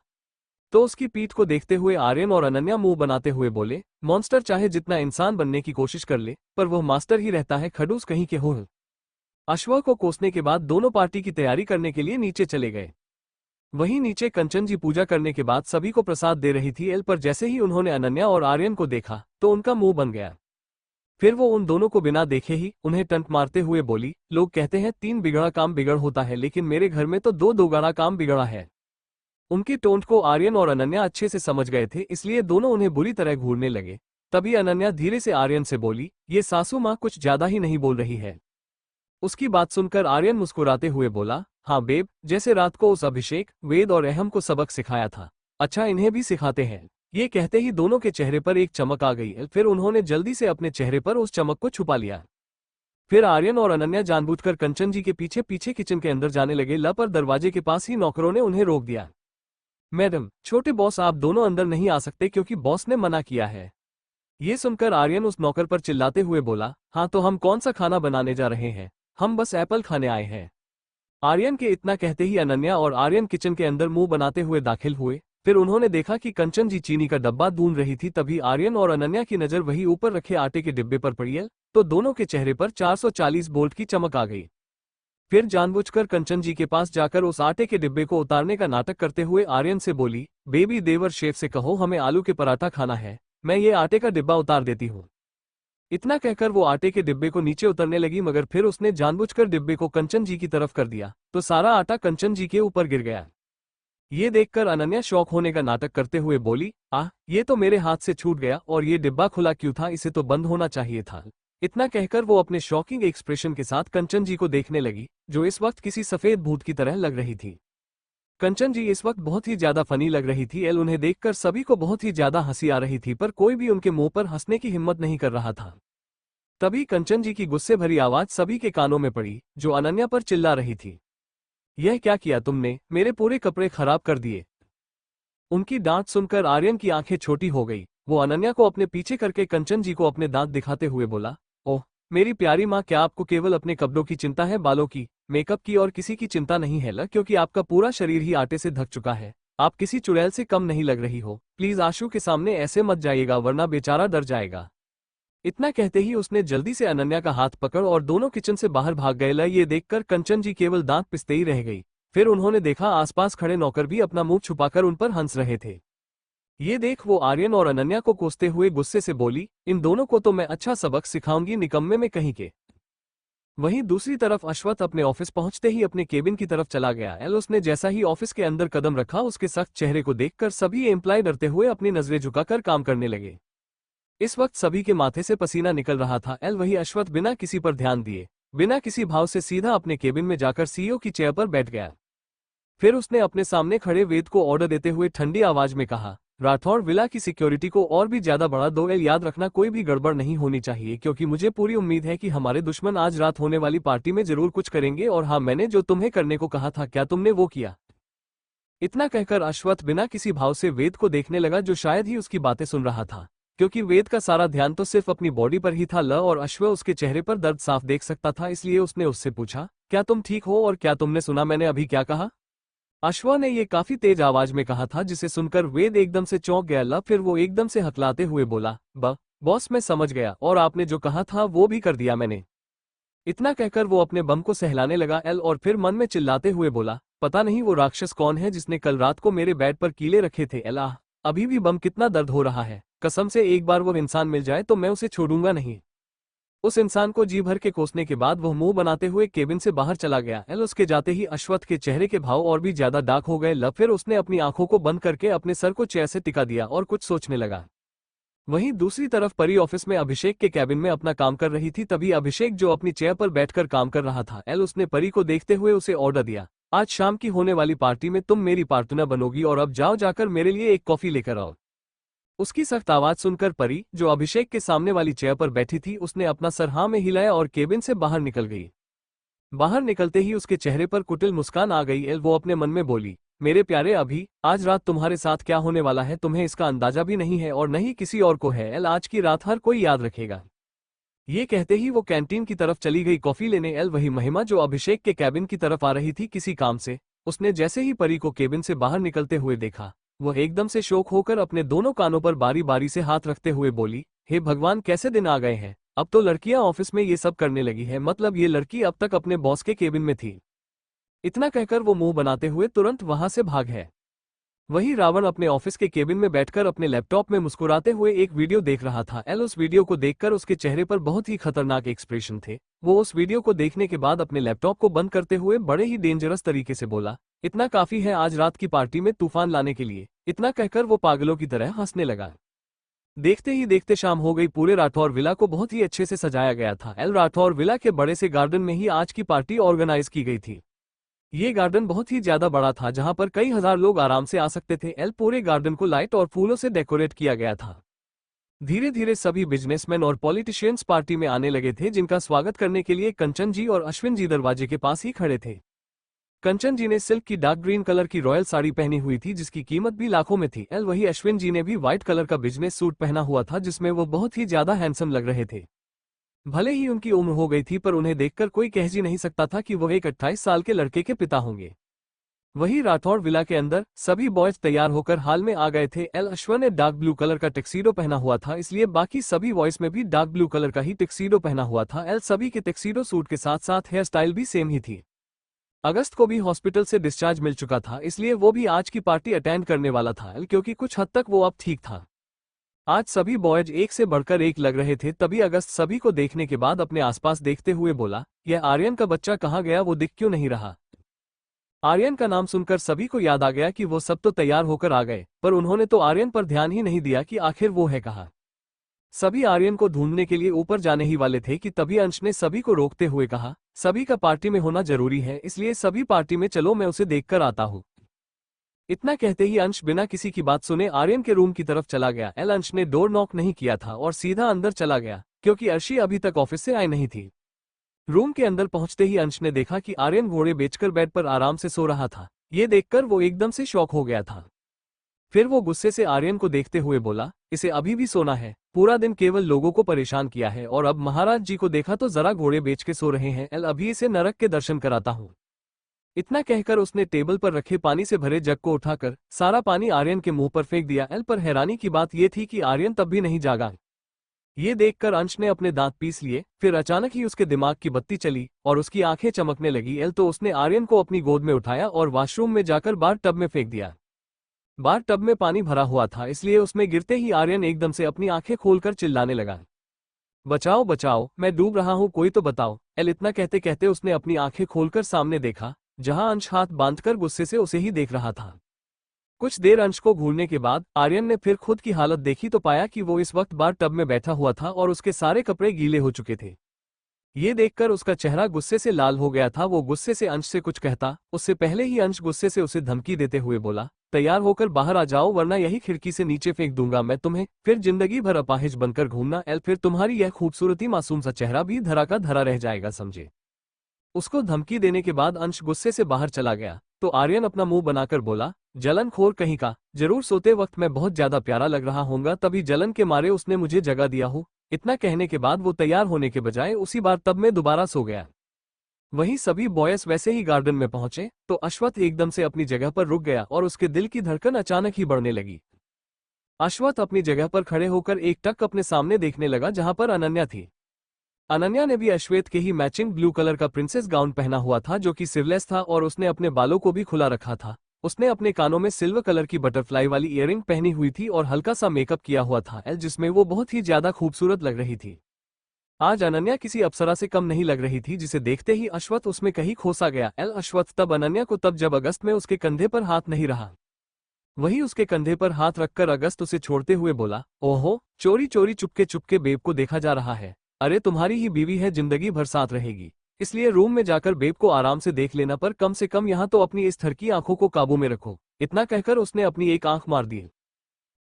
तो उसकी पीठ को देखते हुए आर्यन और अनन्या मुंह बनाते हुए बोले, मॉन्स्टर चाहे जितना इंसान बनने की कोशिश कर ले, पर वह मास्टर ही रहता है, खड़ूस कहीं के हो। अश्वत्थ को कोसने के बाद दोनों पार्टी की तैयारी करने के लिए नीचे चले गए। वहीं नीचे कंचन जी पूजा करने के बाद सभी को प्रसाद दे रही थी। पर जैसे ही उन्होंने अनन्या और आर्यन को देखा तो उनका मुंह बन गया। फिर वो उन दोनों को बिना देखे ही उन्हें टंट मारते हुए बोली, लोग कहते हैं 3 बिगड़ा काम बिगड़ होता है, लेकिन मेरे घर में तो 2 दोगुना काम बिगड़ा है। उनकी टोंट को आर्यन और अनन्या अच्छे से समझ गए थे, इसलिए दोनों उन्हें बुरी तरह घूरने लगे। तभी अनन्या धीरे से आर्यन से बोली, ये सासू माँ कुछ ज्यादा ही नहीं बोल रही है। उसकी बात सुनकर आर्यन मुस्कुराते हुए बोला, हाँ बेब, जैसे रात को उस अभिषेक, वेद और अहम को सबक सिखाया था, अच्छा इन्हें भी सिखाते हैं। ये कहते ही दोनों के चेहरे पर एक चमक आ गई। फिर उन्होंने जल्दी से अपने चेहरे पर उस चमक को छुपा लिया। फिर आर्यन और अनन्या जानबूझकर कंचन जी के पीछे पीछे किचन के अंदर जाने लगे। पर दरवाजे के पास ही नौकरों ने उन्हें रोक दिया। मैडम, छोटे बॉस, आप दोनों अंदर नहीं आ सकते क्योंकि बॉस ने मना किया है। ये सुनकर आर्यन उस नौकर पर चिल्लाते हुए बोला, हाँ तो हम कौन सा खाना बनाने जा रहे हैं, हम बस एप्पल खाने आए हैं। आर्यन के इतना कहते ही अनन्या और आर्यन किचन के अंदर मुंह बनाते हुए दाखिल हुए। फिर उन्होंने देखा कि कंचन जी चीनी का डब्बा ढूंढ रही थी। तभी आर्यन और अनन्या की नजर वही ऊपर रखे आटे के डिब्बे पर पड़ी। तो दोनों के चेहरे पर 440 वोल्ट की चमक आ गई। फिर जानबूझकर कंचन जी के पास जाकर उस आटे के डिब्बे को उतारने का नाटक करते हुए आर्यन से बोली, बेबी देवर शेफ से कहो हमें आलू के पराठा खाना है, मैं ये आटे का डिब्बा उतार देती हूँ। इतना कहकर वो आटे के डिब्बे को नीचे उतरने लगी, मगर फिर उसने जानबूझकर डिब्बे को कंचन जी की तरफ कर दिया तो सारा आटा कंचन जी के ऊपर गिर गया। ये देखकर अनन्या शौक होने का नाटक करते हुए बोली, ये तो मेरे हाथ से छूट गया, और ये डिब्बा खुला क्यों था, इसे तो बंद होना चाहिए था। इतना कहकर वो अपने शॉकिंग एक्सप्रेशन के साथ कंचन जी को देखने लगी, जो इस वक्त किसी सफेद भूत की तरह लग रही थी। कंचन जी इस वक्त बहुत ही ज्यादा फनी लग रही थी। उन्हें देखकर सभी को बहुत ही ज्यादा हंसी आ रही थी, पर कोई भी उनके मुंह पर हंसने की हिम्मत नहीं कर रहा था। तभी कंचन जी की गुस्से भरी आवाज सभी के कानों में पड़ी, जो अनन्या पर चिल्ला रही थी, यह क्या किया तुमने, मेरे पूरे कपड़े खराब कर दिए। उनकी डांट सुनकर आर्यन की आंखें छोटी हो गई। वो अनन्या को अपने पीछे करके कंचन जी को अपने दांत दिखाते हुए बोला, ओह मेरी प्यारी माँ, क्या आपको केवल अपने कपड़ों की चिंता है, बालों की, मेकअप की और किसी की चिंता नहीं है क्योंकि आपका पूरा शरीर ही आटे से ढक चुका है। आप किसी चुड़ैल से कम नहीं लग रही हो। प्लीज आशु के सामने ऐसे मत जाइएगा, वरना बेचारा डर जाएगा। इतना कहते ही उसने जल्दी से अनन्या का हाथ पकड़ और दोनों किचन से बाहर भाग गए। ये देखकर कंचन जी केवल दांत पिसते ही रह गई। फिर उन्होंने देखा आसपास खड़े नौकर भी अपना मुंह छुपाकर उन पर हंस रहे थे। ये देख वो आर्यन और अनन्या को कोसते हुए गुस्से से बोली, इन दोनों को तो मैं अच्छा सबक सिखाऊंगी, निकम्मे में कहीं के। वहीं दूसरी तरफ अश्वत्थ अपने ऑफिस पहुंचते ही अपने केबिन की तरफ चला गया। उसने जैसा ही ऑफिस के अंदर कदम रखा, उसके सख्त चेहरे को देखकर सभी एम्प्लॉय डरते हुए अपनी नजरें झुकाकर काम करने लगे। इस वक्त सभी के माथे से पसीना निकल रहा था। वही अश्वत्थ बिना किसी पर ध्यान दिए, बिना किसी भाव से सीधा अपने केबिन में जाकर सीईओ की चेयर पर बैठ गया। फिर उसने अपने सामने खड़े वेद को ऑर्डर देते हुए ठंडी आवाज में कहा, राठौड़ विला की सिक्योरिटी को और भी ज्यादा बढ़ा दो। याद रखना कोई भी गड़बड़ नहीं होनी चाहिए, क्योंकि मुझे पूरी उम्मीद है कि हमारे दुश्मन आज रात होने वाली पार्टी में जरूर कुछ करेंगे। और हाँ, मैंने जो तुम्हें करने को कहा था, क्या तुमने वो किया? इतना कहकर अश्वत्थ बिना किसी भाव से वेद को देखने लगा, जो शायद ही उसकी बातें सुन रहा था, क्योंकि वेद का सारा ध्यान तो सिर्फ अपनी बॉडी पर ही था। और अश्वत्थ उसके चेहरे पर दर्द साफ देख सकता था, इसलिए उसने उससे पूछा, क्या तुम ठीक हो और क्या तुमने सुना मैंने अभी क्या कहा? अश्वत्थ ने ये काफी तेज आवाज में कहा था, जिसे सुनकर वेद एकदम से चौंक गया। फिर वो एकदम से हकलाते हुए बोला, बॉस मैं समझ गया, और आपने जो कहा था वो भी कर दिया मैंने। इतना कहकर वो अपने बम को सहलाने लगा। और फिर मन में चिल्लाते हुए बोला, पता नहीं वो राक्षस कौन है जिसने कल रात को मेरे बेड पर कीले रखे थे। अभी भी बम कितना दर्द हो रहा है, कसम से एक बार वो इंसान मिल जाए तो मैं उसे छोड़ूंगा नहीं। उस इंसान को जी भर के कोसने के बाद वो मुंह बनाते हुए केबिन से बाहर चला गया। उसके जाते ही अश्वत्थ के चेहरे के भाव और भी ज्यादा डार्क हो गए। फिर उसने अपनी आंखों को बंद करके अपने सर को चेयर से टिका दिया और कुछ सोचने लगा। वहीं दूसरी तरफ परी ऑफिस में अभिषेक के कैबिन में अपना काम कर रही थी। तभी अभिषेक, जो अपनी चेयर पर बैठकर काम कर रहा था, उसने परी को देखते हुए उसे ऑर्डर दिया, आज शाम की होने वाली पार्टी में तुम मेरी पार्टनर बनोगी, और अब जाओ जाकर मेरे लिए एक कॉफी लेकर आओ। उसकी सख्त आवाज सुनकर परी, जो अभिषेक के सामने वाली चेयर पर बैठी थी, उसने अपना सर हाँ में हिलाया और केबिन से बाहर निकल गई। बाहर निकलते ही उसके चेहरे पर कुटिल मुस्कान आ गई। वो अपने मन में बोली, मेरे प्यारे अभी, आज रात तुम्हारे साथ क्या होने वाला है तुम्हें इसका अंदाजा भी नहीं है और न ही किसी और को है। एल आज की रात हर कोई याद रखेगा। ये कहते ही वो कैंटीन की तरफ चली गई कॉफी लेने। एल वही महिमा जो अभिषेक के कैबिन की तरफ आ रही थी किसी काम से। उसने जैसे ही परी को केबिन से बाहर निकलते हुए देखा, वह एकदम से शौक होकर अपने दोनों कानों पर बारी बारी से हाथ रखते हुए बोली, हे भगवान, कैसे दिन आ गए हैं। अब तो लड़कियां ऑफिस में ये सब करने लगी है, मतलब ये लड़की अब तक अपने बॉस के केबिन में थी। इतना कहकर वो मुंह बनाते हुए तुरंत वहां से भाग है। वही रावण अपने ऑफिस के केबिन में बैठकर अपने लैपटॉप में मुस्कुराते हुए एक वीडियो देख रहा था। एल उस वीडियो को देखकर उसके चेहरे पर बहुत ही खतरनाक एक्सप्रेशन थे। वो उस वीडियो को देखने के बाद अपने लैपटॉप को बंद करते हुए बड़े ही डेंजरस तरीके से बोला, इतना काफी है आज रात की पार्टी में तूफान लाने के लिए। इतना कहकर वो पागलों की तरह हंसने लगा। देखते ही देखते शाम हो गई। पूरे राठौर विला को बहुत ही अच्छे से सजाया गया था। एल राठौर विला के बड़े से गार्डन में ही आज की पार्टी ऑर्गेनाइज की गई थी। ये गार्डन बहुत ही ज्यादा बड़ा था जहां पर कई हजार लोग आराम से आ सकते थे। एल पूरे गार्डन को लाइट और फूलों से डेकोरेट किया गया था। धीरे धीरे सभी बिजनेसमैन और पॉलिटिशियंस पार्टी में आने लगे थे, जिनका स्वागत करने के लिए कंचन जी और अश्विन जी दरवाजे के पास ही खड़े थे। कंचन जी ने सिल्क की डार्क ग्रीन कलर की रॉयल साड़ी पहनी हुई थी जिसकी कीमत भी लाखों में थी। एल वही अश्विन जी ने भी व्हाइट कलर का बिजनेस सूट पहना हुआ था जिसमें वो बहुत ही ज्यादा हैंडसम लग रहे थे। भले ही उनकी उम्र हो गई थी पर उन्हें देखकर कोई कह ही नहीं सकता था कि वह एक 28 साल के लड़के के पिता होंगे। वही राठौड़ विला के अंदर सभी बॉयज तैयार होकर हाल में आ गए थे। एल अश्विन ने डार्क ब्लू कलर का टैक्सीडो पहना हुआ था, इसलिए बाकी सभी बॉयज में भी डार्क ब्लू कलर का ही टैक्सीडो पहना हुआ था। एल सभी के टैक्सीडो सूट के साथ साथ हेयर स्टाइल भी सेम ही थी। अगस्त को भी हॉस्पिटल से डिस्चार्ज मिल चुका था, इसलिए वो भी आज की पार्टी अटेंड करने वाला था क्योंकि कुछ हद तक वो अब ठीक था। आज सभी बॉयज एक से बढ़कर एक लग रहे थे। तभी अगस्त सभी को देखने के बाद अपने आसपास देखते हुए बोला, यह आर्यन का बच्चा कहाँ गया, वो दिख क्यों नहीं रहा। आर्यन का नाम सुनकर सभी को याद आ गया कि वो सब तो तैयार होकर आ गए, पर उन्होंने तो आर्यन पर ध्यान ही नहीं दिया कि आखिर वो है कहाँ। सभी आर्यन को ढूंढने के लिए ऊपर जाने ही वाले थे कि तभी अंश ने सभी को रोकते हुए कहा, सभी का पार्टी में होना जरूरी है, इसलिए सभी पार्टी में चलो, मैं उसे देखकर आता हूँ। इतना कहते ही अंश बिना किसी की बात सुने आर्यन के रूम की तरफ चला गया। एल अंश ने डोर नॉक नहीं किया था और सीधा अंदर चला गया क्योंकि अर्शी अभी तक ऑफिस से आई नहीं थी। रूम के अंदर पहुंचते ही अंश ने देखा कि आर्यन घोड़े बेचकर बेड पर आराम से सो रहा था। ये देखकर वो एकदम से शॉक हो गया था। फिर वो गुस्से से आर्यन को देखते हुए बोला, इसे अभी भी सोना है, पूरा दिन केवल लोगों को परेशान किया है और अब महाराज जी को देखा तो जरा घोड़े बेच के सो रहे हैं। एल अभी इसे नरक के दर्शन कराता हूँ। इतना कहकर उसने टेबल पर रखे पानी से भरे जग को उठाकर सारा पानी आर्यन के मुंह पर फेंक दिया। एल पर हैरानी की बात यह थी कि आर्यन तब भी नहीं जागा। ये देखकर अंश ने अपने दांत पीस लिए। फिर अचानक ही उसके दिमाग की बत्ती चली और उसकी आंखें चमकने लगी। एल तो उसने आर्यन को अपनी गोद में उठाया और वॉशरूम में जाकर बार टब में फेंक दिया। बार टब में पानी भरा हुआ था, इसलिए उसमें गिरते ही आर्यन एकदम से अपनी आंखें खोलकर चिल्लाने लगा, बचाओ बचाओ, मैं डूब रहा हूं, कोई तो बताओ। एल इतना कहते कहते उसने अपनी आंखें खोलकर सामने देखा, जहां अंश हाथ बांधकर गुस्से से उसे ही देख रहा था। कुछ देर अंश को घूरने के बाद आर्यन ने फिर खुद की हालत देखी तो पाया कि वो इस वक्त बार टब में बैठा हुआ था और उसके सारे कपड़े गीले हो चुके थे। ये देखकर उसका चेहरा गुस्से से लाल हो गया था। वो गुस्से से अंश से कुछ कहता, उससे पहले ही अंश गुस्से से उसे धमकी देते हुए बोला, तैयार होकर बाहर आ जाओ वरना यही खिड़की से नीचे फेंक दूंगा मैं तुम्हें, फिर जिंदगी भर अपाहिज बनकर घूमना। एल फिर तुम्हारी यह खूबसूरती मासूम सा चेहरा भी धरा का धरा रह जाएगा, समझे। उसको धमकी देने के बाद अंश गुस्से से बाहर चला गया तो आर्यन अपना मुंह बनाकर बोला, जलनखोर कहीं का, जरूर सोते वक्त मैं बहुत ज्यादा प्यारा लग रहा होऊंगा, तभी जलन के मारे उसने मुझे जगा दिया हो। इतना कहने के बाद वो तैयार होने के बजाय उसी बार तब में दोबारा सो गया। वहीं सभी बॉयज वैसे ही गार्डन में पहुंचे तो अश्वत्थ एकदम से अपनी जगह पर रुक गया और उसके दिल की धड़कन अचानक ही बढ़ने लगी। अश्वत्थ अपनी जगह पर खड़े होकर एक टक अपने सामने देखने लगा जहां पर अनन्या थी। अनन्या ने भी अश्वेत के ही मैचिंग ब्लू कलर का प्रिंसेस गाउन पहना हुआ था जो कि सिवलेस था और उसने अपने बालों को भी खुला रखा था। उसने अपने कानों में सिल्वर कलर की बटरफ्लाई वाली इयरिंग पहनी हुई थी और हल्का सा मेकअप किया हुआ था जिसमें वो बहुत ही ज्यादा खूबसूरत लग रही थी। आज अनन्या किसी अप्सरा से कम नहीं लग रही थी, जिसे देखते ही अश्वत्थ उसमें कहीं खोसा गया। अश्वत्थ तब अनन्या को तब जब अगस्त में उसके कंधे पर हाथ नहीं रहा। वही उसके कंधे पर हाथ रखकर अगस्त उसे छोड़ते हुए बोला, ओहो, चोरी चोरी चुपके चुपके बेब को देखा जा रहा है। अरे तुम्हारी ही बीवी है, जिंदगी भर साथ रहेगी, इसलिए रूम में जाकर बेब को आराम से देख लेना, पर कम से कम यहाँ तो अपनी इस थरकी आंखों को काबू में रखो। इतना कहकर उसने अपनी एक आंख मार दी।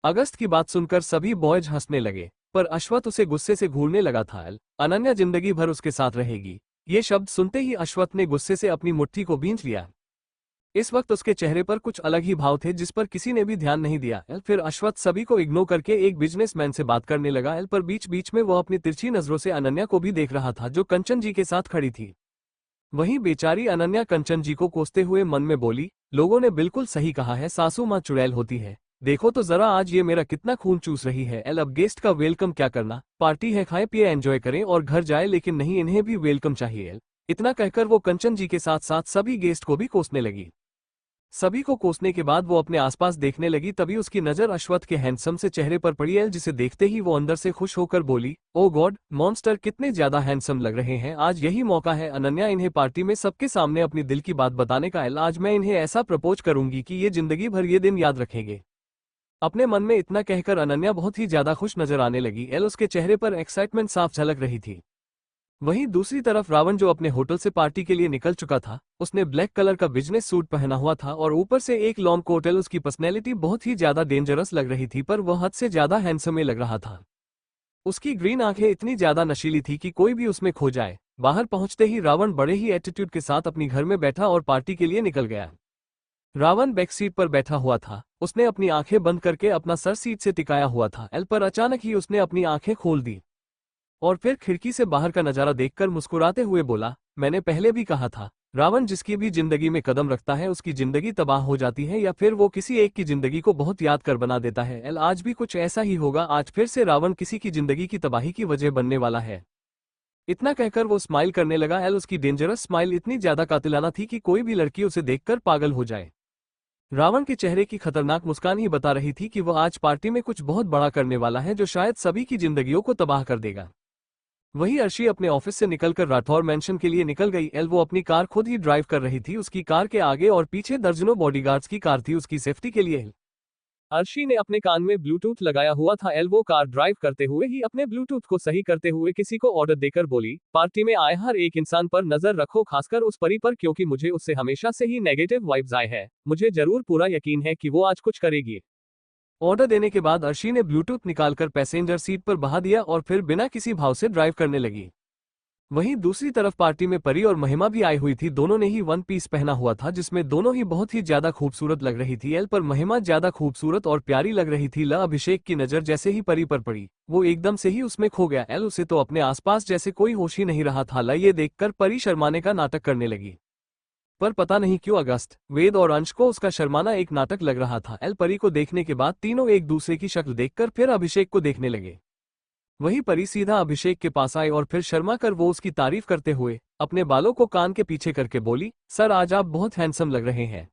अगस्त की बात सुनकर सभी बॉयज हंसने लगे, पर अश्वत्थ उसे गुस्से से घूरने लगा था। अनन्या जिंदगी भर उसके साथ रहेगी, ये शब्द सुनते ही अश्वत्थ ने गुस्से से अपनी मुट्ठी को भींच लिया। इस वक्त उसके चेहरे पर कुछ अलग ही भाव थे जिस पर किसी ने भी ध्यान नहीं दिया। फिर अश्वत्थ सभी को इग्नोर करके एक बिजनेसमैन से बात करने लगा। पर बीच बीच में वह अपनी तिरछी नजरों से अनन्या को भी देख रहा था जो कंचन जी के साथ खड़ी थी। वहीं बेचारी अनन्या कंचन जी को कोसते हुए मन में बोली, लोगों ने बिल्कुल सही कहा है, सासू माँ चुड़ैल होती है। देखो तो जरा आज ये मेरा कितना खून चूस रही है। अब गेस्ट का वेलकम क्या करना, पार्टी है, खाएं पिए एंजॉय करें और घर जाए, लेकिन नहीं, इन्हें भी वेलकम चाहिए। इतना कहकर वो कंचन जी के साथ साथ सभी गेस्ट को भी कोसने लगी। सभी को कोसने के बाद वो अपने आसपास देखने लगी। तभी उसकी नजर अश्वत्थ के हैंडसम से चेहरे पर पड़ी। जिसे देखते ही वो अंदर से खुश होकर बोली, ओ गॉड मॉन्स्टर, कितने ज्यादा हैंडसम लग रहे हैं। आज यही मौका है अनन्या इन्हें पार्टी में सबके सामने अपनी दिल की बात बताने का। आज मैं इन्हें ऐसा प्रपोज करूंगी कि ये जिंदगी भर ये दिन याद रखेंगे। अपने मन में इतना कहकर अनन्या बहुत ही ज्यादा खुश नजर आने लगी। उसके चेहरे पर एक्साइटमेंट साफ झलक रही थी। वहीं दूसरी तरफ रावण जो अपने होटल से पार्टी के लिए निकल चुका था, उसने ब्लैक कलर का बिजनेस सूट पहना हुआ था और ऊपर से एक लॉन्ग कोट। उसकी पर्सनैलिटी बहुत ही ज्यादा डेंजरस लग रही थी, पर वह हद से ज्यादा हैंडसम लग रहा था। उसकी ग्रीन आंखें इतनी ज्यादा नशीली थी कि कोई भी उसमें खो जाए। बाहर पहुंचते ही रावण बड़े ही एटीट्यूड के साथ अपनी घर में बैठा और पार्टी के लिए निकल गया। रावण बैक सीट पर बैठा हुआ था। उसने अपनी आंखें बंद करके अपना सर सीट से टिकाया हुआ था। पर अचानक ही उसने अपनी आंखें खोल दी और फिर खिड़की से बाहर का नजारा देखकर मुस्कुराते हुए बोला, मैंने पहले भी कहा था, रावण जिसकी भी जिंदगी में कदम रखता है उसकी जिंदगी तबाह हो जाती है या फिर वो किसी एक की जिंदगी को बहुत याद कर बना देता है। आज भी कुछ ऐसा ही होगा। आज फिर से रावण किसी की जिंदगी की तबाही की वजह बनने वाला है। इतना कहकर वो स्माइल करने लगा। उसकी डेंजरस स्माइल इतनी ज्यादा कातिलाना थी कि कोई भी लड़की उसे देखकर पागल हो जाए। रावण के चेहरे की खतरनाक मुस्कान ही बता रही थी कि वह आज पार्टी में कुछ बहुत बड़ा करने वाला है जो शायद सभी की जिंदगियों को तबाह कर देगा। वहीं अर्शी अपने ऑफिस से निकलकर राठौर मैंशन के लिए निकल गई। वो अपनी कार खुद ही ड्राइव कर रही थी। उसकी कार के आगे और पीछे दर्जनों बॉडीगार्ड्स की कार थी उसकी सेफ्टी के लिए। अर्शी ने अपने कान में ब्लूटूथ लगाया हुआ था। वो कार ड्राइव करते हुए ही अपने ब्लूटूथ को सही करते हुए किसी को ऑर्डर देकर बोली, पार्टी में आए हर एक इंसान पर नजर रखो, खासकर उस परी पर, क्योंकि मुझे उससे हमेशा से ही नेगेटिव वाइब्स आए हैं। मुझे जरूर पूरा यकीन है कि वो आज कुछ करेगी। ऑर्डर देने के बाद अर्शी ने ब्लूटूथ निकालकर पैसेंजर सीट पर बहा दिया और फिर बिना किसी भाव से ड्राइव करने लगी। वहीं दूसरी तरफ पार्टी में परी और महिमा भी आई हुई थी। दोनों ने ही वन पीस पहना हुआ था जिसमें दोनों ही बहुत ही ज्यादा खूबसूरत लग रही थी। पर महिमा ज्यादा खूबसूरत और प्यारी लग रही थी। अभिषेक की नजर जैसे ही परी पर पड़ी वो एकदम से ही उसमें खो गया। उसे तो अपने आसपास जैसे कोई होश ही नहीं रहा था। ये देखकर परी शर्माने का नाटक करने लगी। पर पता नहीं क्यों अगस्त, वेद और अंश को उसका शर्माना एक नाटक लग रहा था। परी को देखने के बाद तीनों एक दूसरे की शक्ल देखकर फिर अभिषेक को देखने लगे। वही परी सीधा अभिषेक के पास आई और फिर शर्मा कर वो उसकी तारीफ करते हुए अपने बालों को कान के पीछे करके बोली, सर आज आप बहुत हैंडसम लग रहे हैं।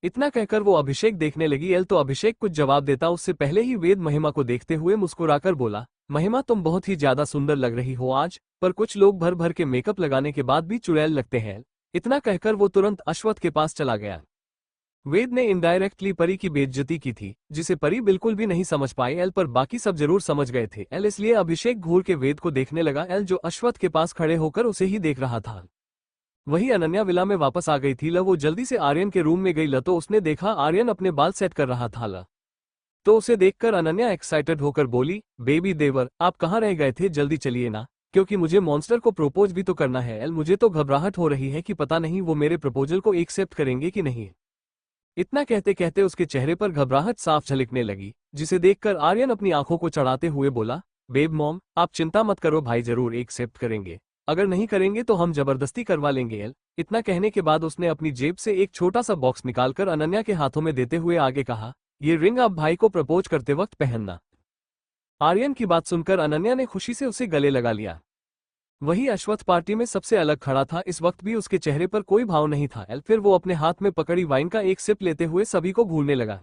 इतना कहकर वो अभिषेक देखने लगी। तो अभिषेक कुछ जवाब देता उससे पहले ही वेद महिमा को देखते हुए मुस्कुराकर बोला, महिमा तुम बहुत ही ज्यादा सुंदर लग रही हो आज, पर कुछ लोग भर भर के मेकअप लगाने के बाद भी चुड़ैल लगते हैं। इतना कहकर वो तुरंत अश्वत्थ के पास चला गया। वेद ने इनडायरेक्टली परी की बेइज्जती की थी जिसे परी बिल्कुल भी नहीं समझ पाई। पर बाकी सब जरूर समझ गए थे। इसलिए अभिषेक घूर के वेद को देखने लगा। जो अश्वत्थ के पास खड़े होकर उसे ही देख रहा था। वही अनन्या विला में वापस आ गई थी। वो जल्दी से आर्यन के रूम में गई। तो उसने देखा आर्यन अपने बाल सेट कर रहा था। तो उसे देखकर अनन्या एक्साइटेड होकर बोली, बेबी देवर आप कहाँ रह गए थे, जल्दी चलिए ना, क्योंकि मुझे मॉन्स्टर को प्रपोज भी तो करना है। मुझे तो घबराहट हो रही है कि पता नहीं वो मेरे प्रपोजल को एक्सेप्ट करेंगे कि नहीं। इतना कहते कहते उसके चेहरे पर घबराहट साफ झलकने लगी, जिसे देखकर आर्यन अपनी आंखों को चढ़ाते हुए बोला, बेब मॉम आप चिंता मत करो, भाई जरूर एक्सेप्ट करेंगे, अगर नहीं करेंगे तो हम जबरदस्ती करवा लेंगे। इतना कहने के बाद उसने अपनी जेब से एक छोटा सा बॉक्स निकालकर अनन्या के हाथों में देते हुए आगे कहा, ये रिंग आप भाई को प्रपोज करते वक्त पहनना। आर्यन की बात सुनकर अनन्या ने खुशी से उसे गले लगा लिया। वही अश्वत्थ पार्टी में सबसे अलग खड़ा था। इस वक्त भी उसके चेहरे पर कोई भाव नहीं था। फिर वो अपने हाथ में पकड़ी वाइन का एक सिप लेते हुए सभी को घूरने लगा।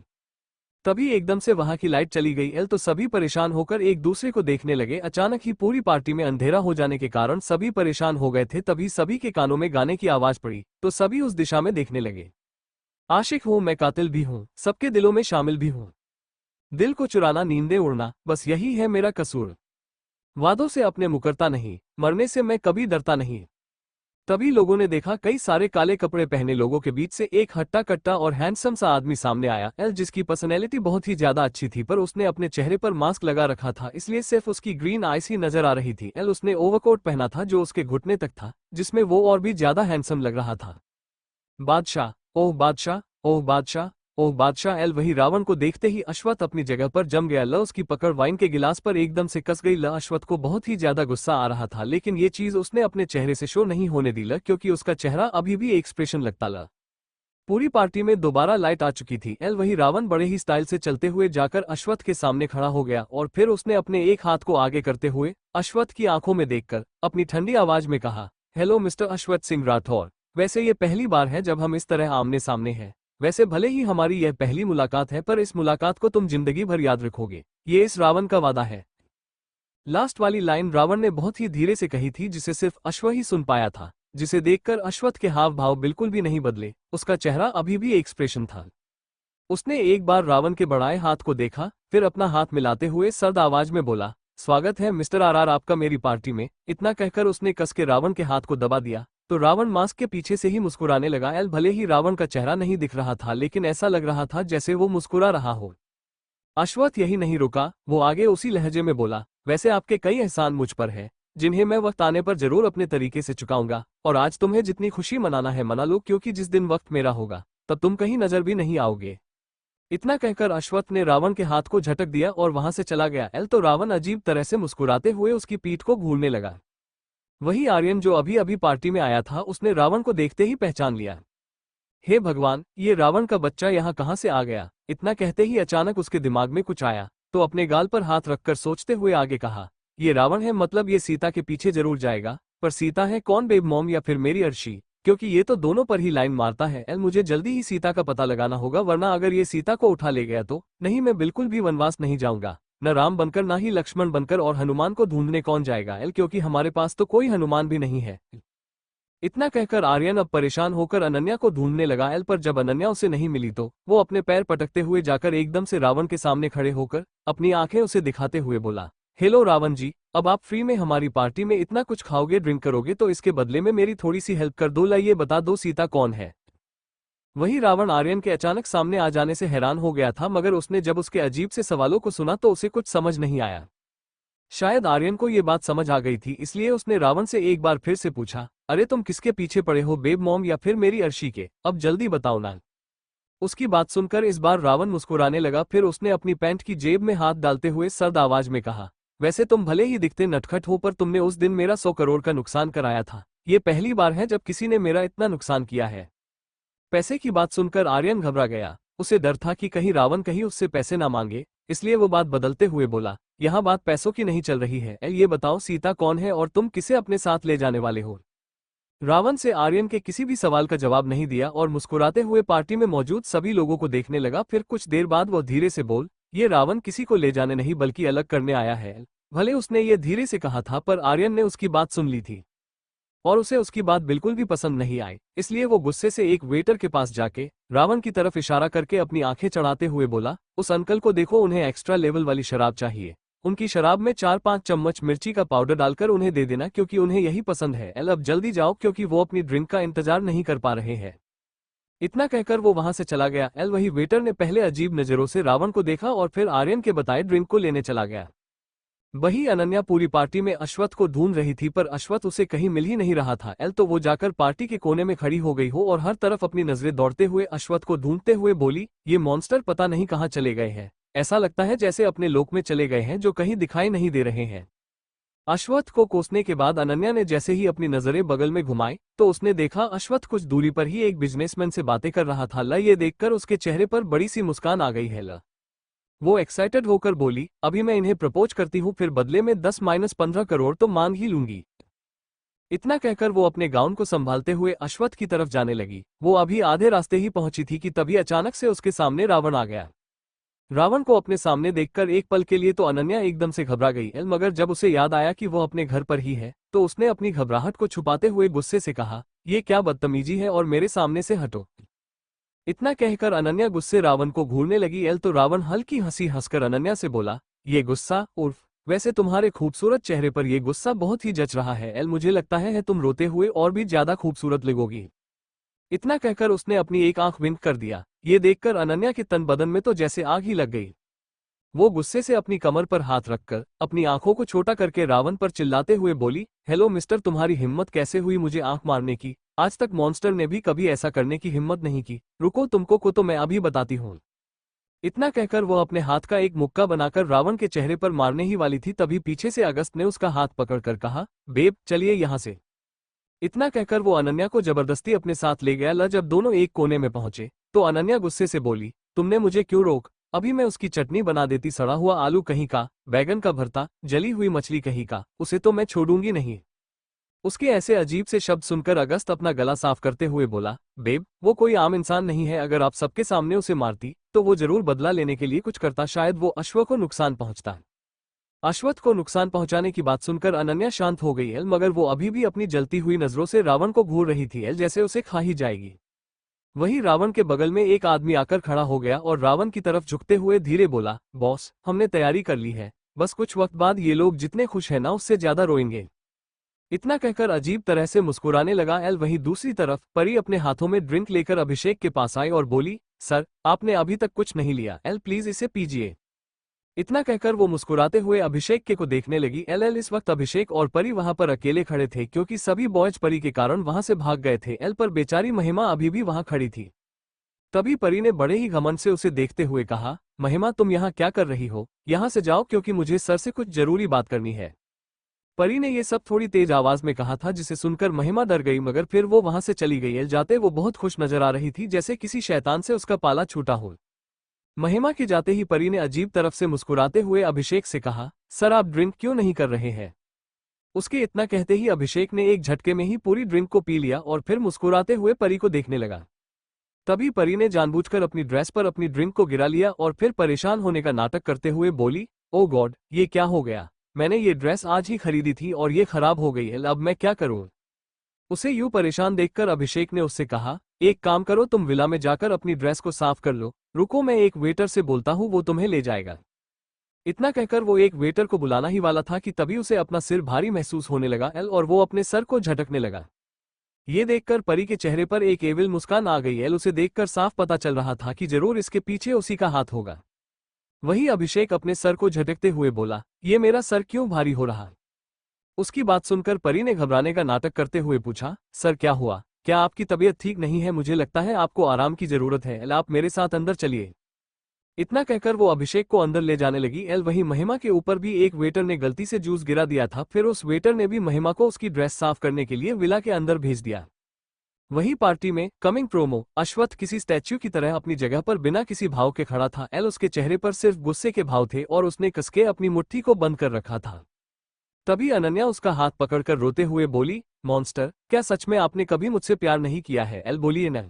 तभी एकदम से वहां की लाइट चली गई। तो सभी परेशान होकर एक दूसरे को देखने लगे। अचानक ही पूरी पार्टी में अंधेरा हो जाने के कारण सभी परेशान हो गए थे। तभी सभी के कानों में गाने की आवाज पड़ी तो सभी उस दिशा में देखने लगे। आशिक हूं मैं, कातिल भी हूं, सबके दिलों में शामिल भी हूं, दिल को चुराना, नींदें उड़ना, बस यही है मेरा कसूर, वादों से अपने मुकरता नहीं, मरने से मैं कभी डरता नहीं। तभी लोगों ने देखा कई सारे काले कपड़े पहने लोगों के बीच से एक हट्टा कट्टा और हैंडसम सा आदमी सामने आया। जिसकी पर्सनैलिटी बहुत ही ज्यादा अच्छी थी, पर उसने अपने चेहरे पर मास्क लगा रखा था, इसलिए सिर्फ उसकी ग्रीन आईज ही नजर आ रही थी। उसने ओवरकोट पहना था जो उसके घुटने तक था, जिसमें वो और भी ज्यादा हैंडसम लग रहा था। बादशाह ओह बादशाह, ओह बादशाह, ओह बादशाह। एल वही रावण को देखते ही अश्वत्थ अपनी जगह पर जम गया। ल उसकी पकड़ वाइन के गिलास पर एकदम से कस गई। ल अश्वत्थ को बहुत ही ज्यादा गुस्सा आ रहा था, लेकिन ये चीज उसने अपने चेहरे से शो नहीं होने दी, क्योंकि उसका चेहरा अभी भी एक्सप्रेशन लगता। ल पूरी पार्टी में दोबारा लाइट आ चुकी थी। एल वही रावण बड़े ही स्टाइल से चलते हुए जाकर अश्वत्थ के सामने खड़ा हो गया और फिर उसने अपने एक हाथ को आगे करते हुए अश्वत्थ की आंखों में देखकर अपनी ठंडी आवाज में कहा, हेलो मिस्टर अश्वत्थ सिंह राठौर। वैसे ये पहली बार है जब हम इस तरह आमने सामने हैं। वैसे भले ही हमारी यह पहली मुलाकात है, पर इस मुलाकात को तुम जिंदगी भर याद रखोगे, ये इस रावण का वादा है। लास्ट वाली लाइन रावण ने बहुत ही धीरे से कही थी, जिसे सिर्फ अश्व ही सुन पाया था, जिसे देखकर अश्वत्थ के हाव भाव बिल्कुल भी नहीं बदले। उसका चेहरा अभी भी एक्सप्रेशन था। उसने एक बार रावण के बढ़ाए हाथ को देखा, फिर अपना हाथ मिलाते हुए सर्द आवाज में बोला, स्वागत है मिस्टर आरआर आपका मेरी पार्टी में। इतना कहकर उसने कस के रावण के हाथ को दबा दिया तो रावण मास्क के पीछे से ही मुस्कुराने लगा। एल भले ही रावण का चेहरा नहीं दिख रहा था, लेकिन ऐसा लग रहा था जैसे वो मुस्कुरा रहा हो। अश्वत्थ यही नहीं रुका, वो आगे उसी लहजे में बोला, वैसे आपके कई एहसान मुझ पर है, जिन्हें मैं वक्त आने पर जरूर अपने तरीके से चुकाऊंगा। और आज तुम्हें जितनी खुशी मनाना है मना लो, क्योंकि जिस दिन वक्त मेरा होगा तब तुम कहीं नजर भी नहीं आओगे। इतना कहकर अश्वत्थ ने रावण के हाथ को झटक दिया और वहां से चला गया। एल तो रावण अजीब तरह से मुस्कुराते हुए उसकी पीठ को घूरने लगा। वही आर्यन जो अभी अभी पार्टी में आया था, उसने रावण को देखते ही पहचान लिया। हे भगवान, ये रावण का बच्चा यहाँ कहाँ से आ गया। इतना कहते ही अचानक उसके दिमाग में कुछ आया, तो अपने गाल पर हाथ रखकर सोचते हुए आगे कहा, ये रावण है, मतलब ये सीता के पीछे जरूर जाएगा। पर सीता है कौन, बेब मॉम या फिर मेरी अर्शी? क्योंकि ये तो दोनों पर ही लाइन मारता है। एल मुझे जल्दी ही सीता का पता लगाना होगा, वरना अगर ये सीता को उठा ले गया तो नहीं, मैं बिल्कुल भी वनवास नहीं जाऊंगा। न राम बनकर ना ही लक्ष्मण बनकर, और हनुमान को ढूंढने कौन जाएगा एल, क्योंकि हमारे पास तो कोई हनुमान भी नहीं है। इतना कहकर आर्यन अब परेशान होकर अनन्या को ढूंढने लगा। एल पर जब अनन्या उसे नहीं मिली तो वो अपने पैर पटकते हुए जाकर एकदम से रावण के सामने खड़े होकर अपनी आंखें उसे दिखाते हुए बोला, हेलो रावण जी, अब आप फ्री में हमारी पार्टी में इतना कुछ खाओगे ड्रिंक करोगे, तो इसके बदले में मेरी थोड़ी सी हेल्प कर दो। लाइए बता दो सीता कौन है? वही रावण आर्यन के अचानक सामने आ जाने से हैरान हो गया था, मगर उसने जब उसके अजीब से सवालों को सुना तो उसे कुछ समझ नहीं आया। शायद आर्यन को ये बात समझ आ गई थी, इसलिए उसने रावण से एक बार फिर से पूछा, अरे तुम किसके पीछे पड़े हो, बेब मॉम या फिर मेरी अर्शी के? अब जल्दी बताओ ना। उसकी बात सुनकर इस बार रावण मुस्कुराने लगा, फिर उसने अपनी पैंट की जेब में हाथ डालते हुए सर्द आवाज में कहा, वैसे तुम भले ही दिखते नटखट हो, पर तुमने उस दिन मेरा 100 करोड़ का नुकसान कराया था। ये पहली बार है जब किसी ने मेरा इतना नुकसान किया है। पैसे की बात सुनकर आर्यन घबरा गया। उसे डर था कि कहीं रावण कहीं उससे पैसे ना मांगे, इसलिए वो बात बदलते हुए बोला, यहाँ बात पैसों की नहीं चल रही है। ये बताओ सीता कौन है और तुम किसे अपने साथ ले जाने वाले हो? रावण से आर्यन के किसी भी सवाल का जवाब नहीं दिया और मुस्कुराते हुए पार्टी में मौजूद सभी लोगों को देखने लगा। फिर कुछ देर बाद वो धीरे से बोल, ये रावण किसी को ले जाने नहीं बल्कि अलग करने आया है। भले उसने ये धीरे से कहा था, पर आर्यन ने उसकी बात सुन ली थी और उसे उसकी बात बिल्कुल भी पसंद नहीं आई, इसलिए वो गुस्से से एक वेटर के पास जाके रावण की तरफ इशारा करके अपनी आंखें चढ़ाते हुए बोला, उस अंकल को देखो, उन्हें एक्स्ट्रा लेवल वाली शराब चाहिए। उनकी शराब में 4-5 चम्मच मिर्ची का पाउडर डालकर उन्हें दे देना, क्योंकि उन्हें यही पसंद है। एल अब जल्दी जाओ, क्योंकि वो अपनी ड्रिंक का इंतजार नहीं कर पा रहे हैं। इतना कहकर वो वहां से चला गया। एल वही वेटर ने पहले अजीब नजरों से रावण को देखा और फिर आर्यन के बताए ड्रिंक को लेने चला गया। वही अनन्या पूरी पार्टी में अश्वत्थ को ढूंढ रही थी, पर अश्वत्थ उसे कहीं मिल ही नहीं रहा था। एल तो वो जाकर पार्टी के कोने में खड़ी हो गई हो और हर तरफ अपनी नजरें दौड़ते हुए अश्वत्थ को ढूंढते हुए बोली, ये मॉन्स्टर पता नहीं कहाँ चले गए हैं। ऐसा लगता है जैसे अपने लोक में चले गए हैं, जो कहीं दिखाई नहीं दे रहे हैं। अश्वत्थ को कोसने के बाद अनन्या ने जैसे ही अपनी नजरें बगल में घुमाई तो उसने देखा अश्वत्थ कुछ दूरी पर ही एक बिजनेसमैन से बातें कर रहा था। ये देखकर उसके चेहरे पर बड़ी सी मुस्कान आ गई है। वो एक्साइटेड होकर बोली, अभी मैं इन्हें प्रपोज करती हूँ, फिर बदले में 10-15 करोड़ तो मांग ही लूंगी। इतना कहकर वो अपने गाउन को संभालते हुए अश्वत्थ की तरफ जाने लगी। वो अभी आधे रास्ते ही पहुंची थी कि तभी अचानक से उसके सामने रावण आ गया। रावण को अपने सामने देखकर एक पल के लिए तो अनन्या एकदम से घबरा गई, मगर जब उसे याद आया कि वो अपने घर पर ही है तो उसने अपनी घबराहट को छुपाते हुए गुस्से से कहा, ये क्या बदतमीजी है, और मेरे सामने से हटो। इतना कहकर अनन्या गुस्से रावण को घूरने लगी। तो रावण हल्की हंसी हंसकर अनन्या से बोला, ये गुस्सा उर्फ वैसे तुम्हारे खूबसूरत चेहरे पर ये गुस्सा बहुत ही जच रहा है। मुझे लगता है तुम रोते हुए और भी ज्यादा खूबसूरत लगोगी। इतना कहकर उसने अपनी एक आंख विंक कर दिया। ये देखकर अनन्या के तन बदन में तो जैसे आग ही लग गई। वो गुस्से से अपनी कमर पर हाथ रखकर अपनी आंखों को छोटा करके रावण पर चिल्लाते हुए बोली, हेलो मिस्टर, तुम्हारी हिम्मत कैसे हुई मुझे आंख मारने की? आज तक मॉन्स्टर ने भी कभी ऐसा करने की हिम्मत नहीं की। रुको, तुमको को तो मैं अभी बताती हूँ। इतना कहकर वो अपने हाथ का एक मुक्का बनाकर रावण के चेहरे पर मारने ही वाली थी, तभी पीछे से अगस्त ने उसका हाथ पकड़कर कहा, बेब चलिए यहाँ से। इतना कहकर वो अनन्या को जबरदस्ती अपने साथ ले गया। जब दोनों एक कोने में पहुंचे तो अनन्या गुस्से से बोली, तुमने मुझे क्यों रोक? अभी मैं उसकी चटनी बना देती, सड़ा हुआ आलू कहीं का, बैगन का भरता, जली हुई मछली कहीं का, उसे तो मैं छोड़ूंगी नहीं। उसके ऐसे अजीब से शब्द सुनकर अगस्त अपना गला साफ करते हुए बोला, बेब वो कोई आम इंसान नहीं है, अगर आप सबके सामने उसे मारती तो वो जरूर बदला लेने के लिए कुछ करता, शायद वो अश्व को नुकसान पहुंचता। अश्वत्थ को नुकसान पहुंचाने की बात सुनकर अनन्या शांत हो गई है, मगर वो अभी भी अपनी जलती हुई नजरों से रावण को घूर रही थी जैसे उसे खा ही जाएगी। वहीं रावण के बगल में एक आदमी आकर खड़ा हो गया और रावण की तरफ झुकते हुए धीरे बोला, बॉस हमने तैयारी कर ली है, बस कुछ वक्त बाद ये लोग जितने खुश हैं ना उससे ज्यादा रोएंगे। इतना कहकर अजीब तरह से मुस्कुराने लगा एल। वहीं दूसरी तरफ परी अपने हाथों में ड्रिंक लेकर अभिषेक के पास आई और बोली, सर आपने अभी तक कुछ नहीं लिया, एल प्लीज इसे पीजिए। इतना कहकर वो मुस्कुराते हुए अभिषेक के को देखने लगी। एल इस वक्त अभिषेक और परी वहां पर अकेले खड़े थे, क्योंकि सभी बॉयज परी के कारण वहां से भाग गए थे। एल पर बेचारी महिमा अभी भी वहां खड़ी थी। तभी परी ने बड़े ही घमंड से उसे देखते हुए कहा, महिमा तुम यहाँ क्या कर रही हो? यहाँ से जाओ, क्योंकि मुझे सर से कुछ जरूरी बात करनी है। परी ने ये सब थोड़ी तेज आवाज में कहा था, जिसे सुनकर महिमा डर गई, मगर फिर वो वहां से चली गई। जाते वो बहुत खुश नजर आ रही थी, जैसे किसी शैतान से उसका पाला छूटा हो। महिमा के जाते ही परी ने अजीब तरफ से मुस्कुराते हुए अभिषेक से कहा, सर आप ड्रिंक क्यों नहीं कर रहे हैं? उसके इतना कहते ही अभिषेक ने एक झटके में ही पूरी ड्रिंक को पी लिया और फिर मुस्कुराते हुए परी को देखने लगा। तभी परी ने जानबूझकर अपनी ड्रेस पर अपनी ड्रिंक को गिरा लिया और फिर परेशान होने का नाटक करते हुए बोली, ओ गॉड ये क्या हो गया? मैंने ये ड्रेस आज ही खरीदी थी और ये खराब हो गई है, अब मैं क्या करूं? उसे यूं परेशान देखकर अभिषेक ने उससे कहा, एक काम करो, तुम विला में जाकर अपनी ड्रेस को साफ कर लो, रुको मैं एक वेटर से बोलता हूँ, वो तुम्हें ले जाएगा। इतना कहकर वो एक वेटर को बुलाना ही वाला था कि तभी उसे अपना सिर भारी महसूस होने लगा एल और वो अपने सर को झटकने लगा। ये देखकर परी के चेहरे पर एक एविल मुस्कान आ गई एल। उसे देखकर साफ पता चल रहा था कि जरूर इसके पीछे उसी का हाथ होगा। वही अभिषेक अपने सर को झटकते हुए बोला, ये मेरा सर क्यों भारी हो रहा? उसकी बात सुनकर परी ने घबराने का नाटक करते हुए पूछा, सर क्या हुआ? क्या आपकी तबीयत ठीक नहीं है? मुझे लगता है आपको आराम की जरूरत है, आप मेरे साथ अंदर चलिए। इतना कहकर वो अभिषेक को अंदर ले जाने लगी एल। वहीं महिमा के ऊपर भी एक वेटर ने गलती से जूस गिरा दिया था, फिर उस वेटर ने भी महिमा को उसकी ड्रेस साफ करने के लिए विला के अंदर भेज दिया। वहीं पार्टी में कमिंग प्रोमो, अश्वत्थ किसी स्टैच्यू की तरह अपनी जगह पर बिना किसी भाव के खड़ा था एल। उसके चेहरे पर सिर्फ गुस्से के भाव थे और उसने कसके अपनी मुट्ठी को बंद कर रखा था। तभी अनन्या उसका हाथ पकड़कर रोते हुए बोली, मॉन्स्टर क्या सच में आपने कभी मुझसे प्यार नहीं किया है? एल बोलिए न।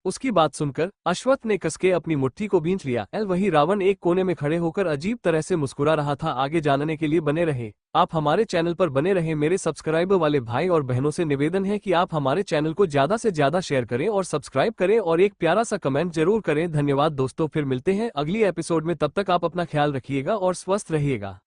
उसकी बात सुनकर अश्वत्थ ने कसके अपनी मुट्ठी को भींच लिया एल। वही रावण एक कोने में खड़े होकर अजीब तरह से मुस्कुरा रहा था। आगे जानने के लिए बने रहे, आप हमारे चैनल पर बने रहे। मेरे सब्सक्राइबर वाले भाई और बहनों से निवेदन है कि आप हमारे चैनल को ज्यादा से ज्यादा शेयर करें और सब्सक्राइब करें और एक प्यारा सा कमेंट जरूर करें। धन्यवाद दोस्तों, फिर मिलते हैं अगली एपिसोड में, तब तक आप अपना ख्याल रखिएगा और स्वस्थ रहिएगा।